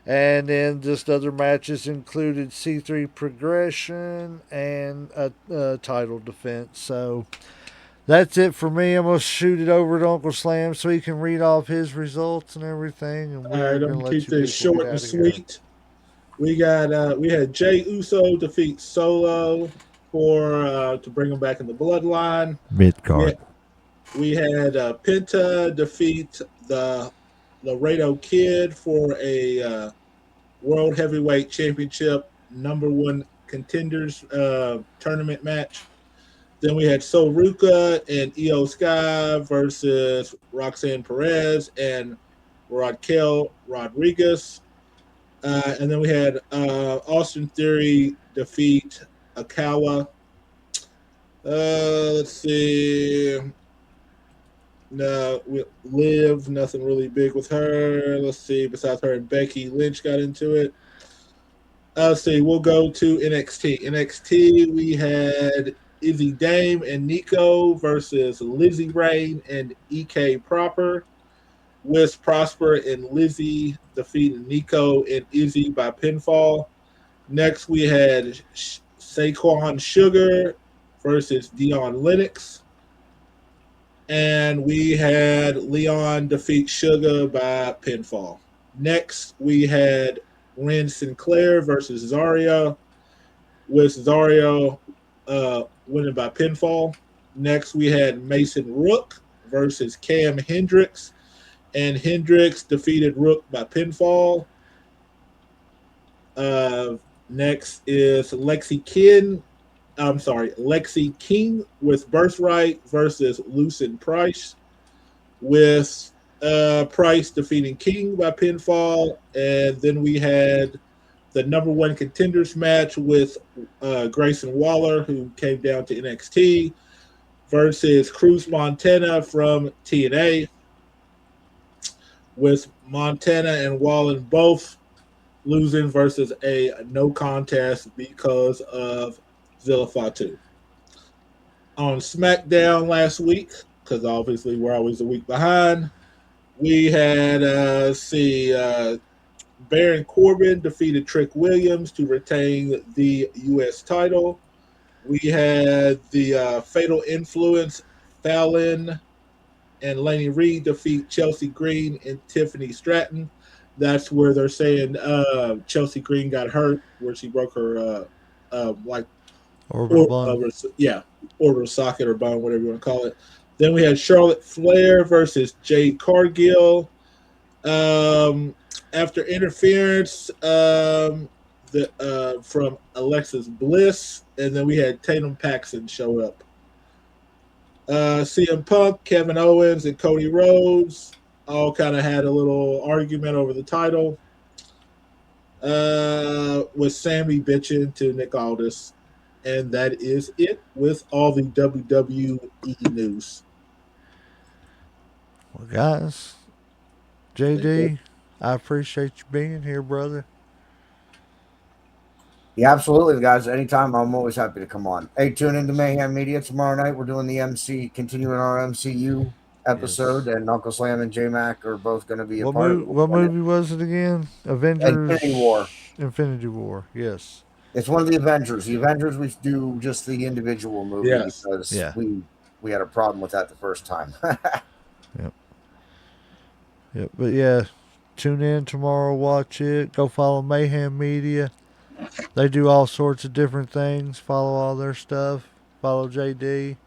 And then just other matches included C3 Progression and a title defense. So that's it for me. I'm going to shoot it over to Uncle Slam so he can read off his results and everything. And All right, we're I'm going to gonna let keep you this people get short and out of here. sweet. We had Jay Uso defeat Solo for to bring him back in the bloodline. Mid We card. had, we had Penta defeat the Laredo Kid for a World Heavyweight Championship #1 contenders tournament match. Then we had Sol Ruka and Io Sky versus Roxanne Perez and Raquel Rodriguez. And then we had Austin Theory defeat Akawa. Let's see. No, we Liv, nothing really big with her. Let's see. Besides her and Becky Lynch got into it. Let's see. We'll go to NXT. NXT, we had Izzy Dame and Nico versus Lizzie Rain and EK Proper. Wiz Prosper and Lizzie defeated Nico and Izzy by pinfall. Next, we had Saquon Sugar versus Dion Lennox. And we had Leon defeat Sugar by pinfall. Next, we had Ren Sinclair versus Zario, with Zario winning by pinfall. Next, we had Mason Rook versus Cam Hendricks, and Hendricks defeated Rook by pinfall. Uh, Next is Lexi King with Birthright versus Lucen Price, with Price defeating King by pinfall. And then we had the number one contenders match with Grayson Waller, who came down to NXT, versus Cruz Montana from TNA, with Montana and Waller both losing versus a no contest because of Zilla Fatu. On SmackDown last week, because obviously we're always a week behind, we had Baron Corbin defeated Trick Williams to retain the U.S. title. We had the Fatal Influence, Fallon and Laney Reed defeat Chelsea Green and Tiffany Stratton. That's where they're saying Chelsea Green got hurt, where she broke her like Orbital bone. yeah, orbital socket or bone, whatever you want to call it. Then we had Charlotte Flair versus Jade Cargill. After interference from Alexis Bliss, and then we had Tatum Paxton show up. CM Punk, Kevin Owens, and Cody Rhodes all kind of had a little argument over the title, with Sammy bitching to Nick Aldis. And that is it with all the WWE news. Well, guys, JD, I appreciate you being here, brother. Yeah, absolutely, guys. Anytime, I'm always happy to come on. Hey, tune into Mayhem Media tomorrow night. We're doing the continuing our MCU episode, Yes. and Uncle Slam and J Mac are both going to be a What part of movie? it. What movie was it again? Avengers. Infinity War. Infinity War. Yes. It's one of the Avengers. The Avengers, we do just the individual movie Yes. because Yeah. we had a problem with that the first time. Yep. Yep. But yeah, tune in tomorrow. Watch it. Go follow Mayhem Media. They do all sorts of different things. Follow all their stuff. Follow JD.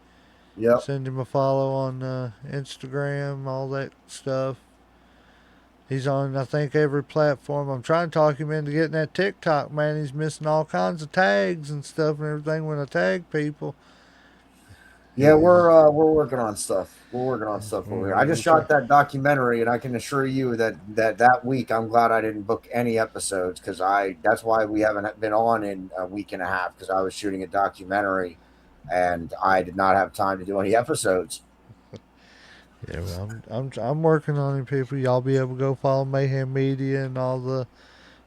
Yep. Send him a follow on Instagram. All that stuff. He's on, I think, every platform. I'm trying to talk him into getting that TikTok, man. He's missing all kinds of tags and stuff and everything when I tag people. Yeah, we're working on stuff. We're working on stuff over here. I just Okay. shot that documentary, and I can assure you that week, I'm glad I didn't book any episodes because that's why we haven't been on in a week and a half because I was shooting a documentary, and I did not have time to do any episodes. Yeah, well, I'm working on it, people. Y'all be able to go follow Mayhem Media and all the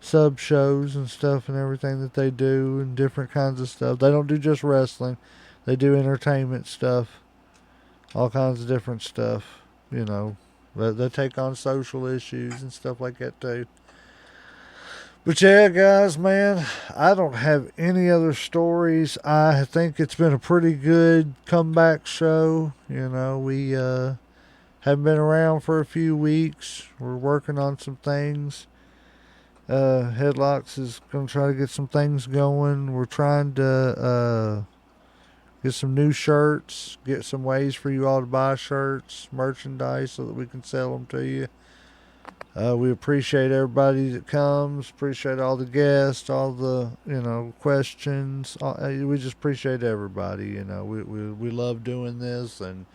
sub shows and stuff and everything that they do and different kinds of stuff. They don't do just wrestling. They do entertainment stuff, all kinds of different stuff. You know, they take on social issues and stuff like that too. But yeah, guys, man, I don't have any other stories. I think it's been a pretty good comeback show. You know, we haven't been around for a few weeks. We're working on some things. Headlocks is going to try to get some things going. We're trying to get some new shirts, get some ways for you all to buy shirts, merchandise, so that we can sell them to you. We appreciate everybody that comes. Appreciate all the guests, all the questions. We just appreciate everybody. We love doing this, and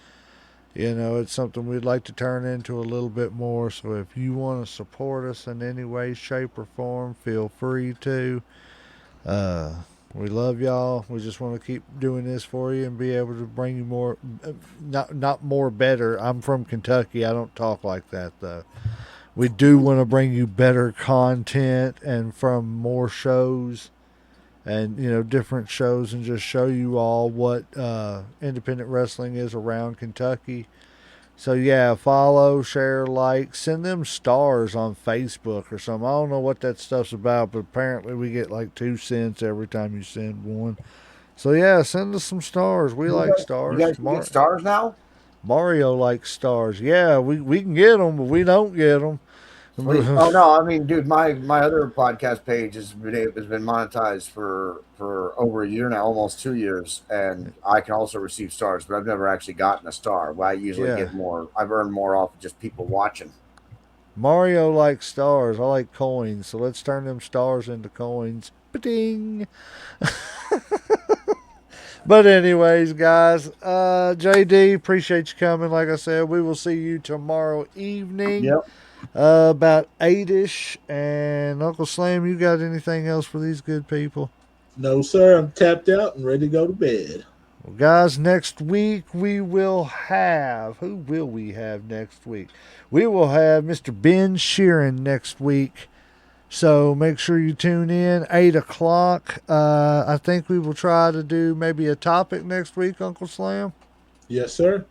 it's something we'd like to turn into a little bit more. So if you want to support us in any way, shape, or form, feel free to. We love y'all. We just want to keep doing this for you and be able to bring you more, not more better. I'm from Kentucky. I don't talk like that though. We do want to bring you better content and from more shows and different shows and just show you all what independent wrestling is around Kentucky. So yeah, follow, share, like, send them stars on Facebook or something. I don't know what that stuff's about, but apparently we get like 2 cents every time you send one. So yeah, send us some stars. We like You stars. guys can get stars now? Mario likes stars. Yeah, we can get them, but we don't get them. Sweet. Oh no, I mean, dude, my other podcast page has been monetized for over a year now, almost 2 years, and I can also receive stars, but I've never actually gotten a star. Well, I usually Yeah. get more. I've earned more off of just people watching. Mario likes stars. I like coins. So let's turn them stars into coins. Ba-ding. But anyways, guys, JD, appreciate you coming. Like I said, we will see you tomorrow evening, Yep. about 8ish. And Uncle Slam, you got anything else for these good people? No, sir. I'm tapped out and ready to go to bed. Well, guys, next week we will have, who will we have next week? We will have Mr. Ben Sheeran next week. So make sure you tune in 8 o'clock. I think we will try to do maybe a topic next week, Uncle Slam. Yes, sir.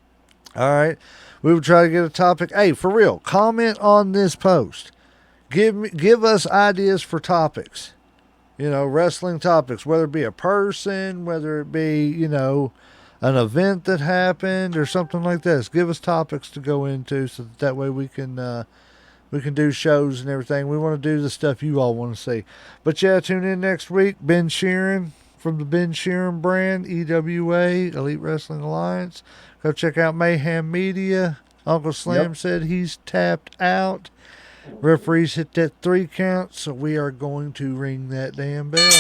All right, we will try to get a topic. Hey, for real, comment on this post. Give us ideas for topics. Wrestling topics, whether it be a person, whether it be an event that happened or something like this. Give us topics to go into so that way we can do shows and everything. We want to do the stuff you all want to see. But yeah, tune in next week. Ben Sheeran from the Ben Sheeran brand, EWA, Elite Wrestling Alliance. Go check out Mayhem Media. Uncle Slam said he's tapped out. Referees hit that 3 count, so we are going to ring that damn bell.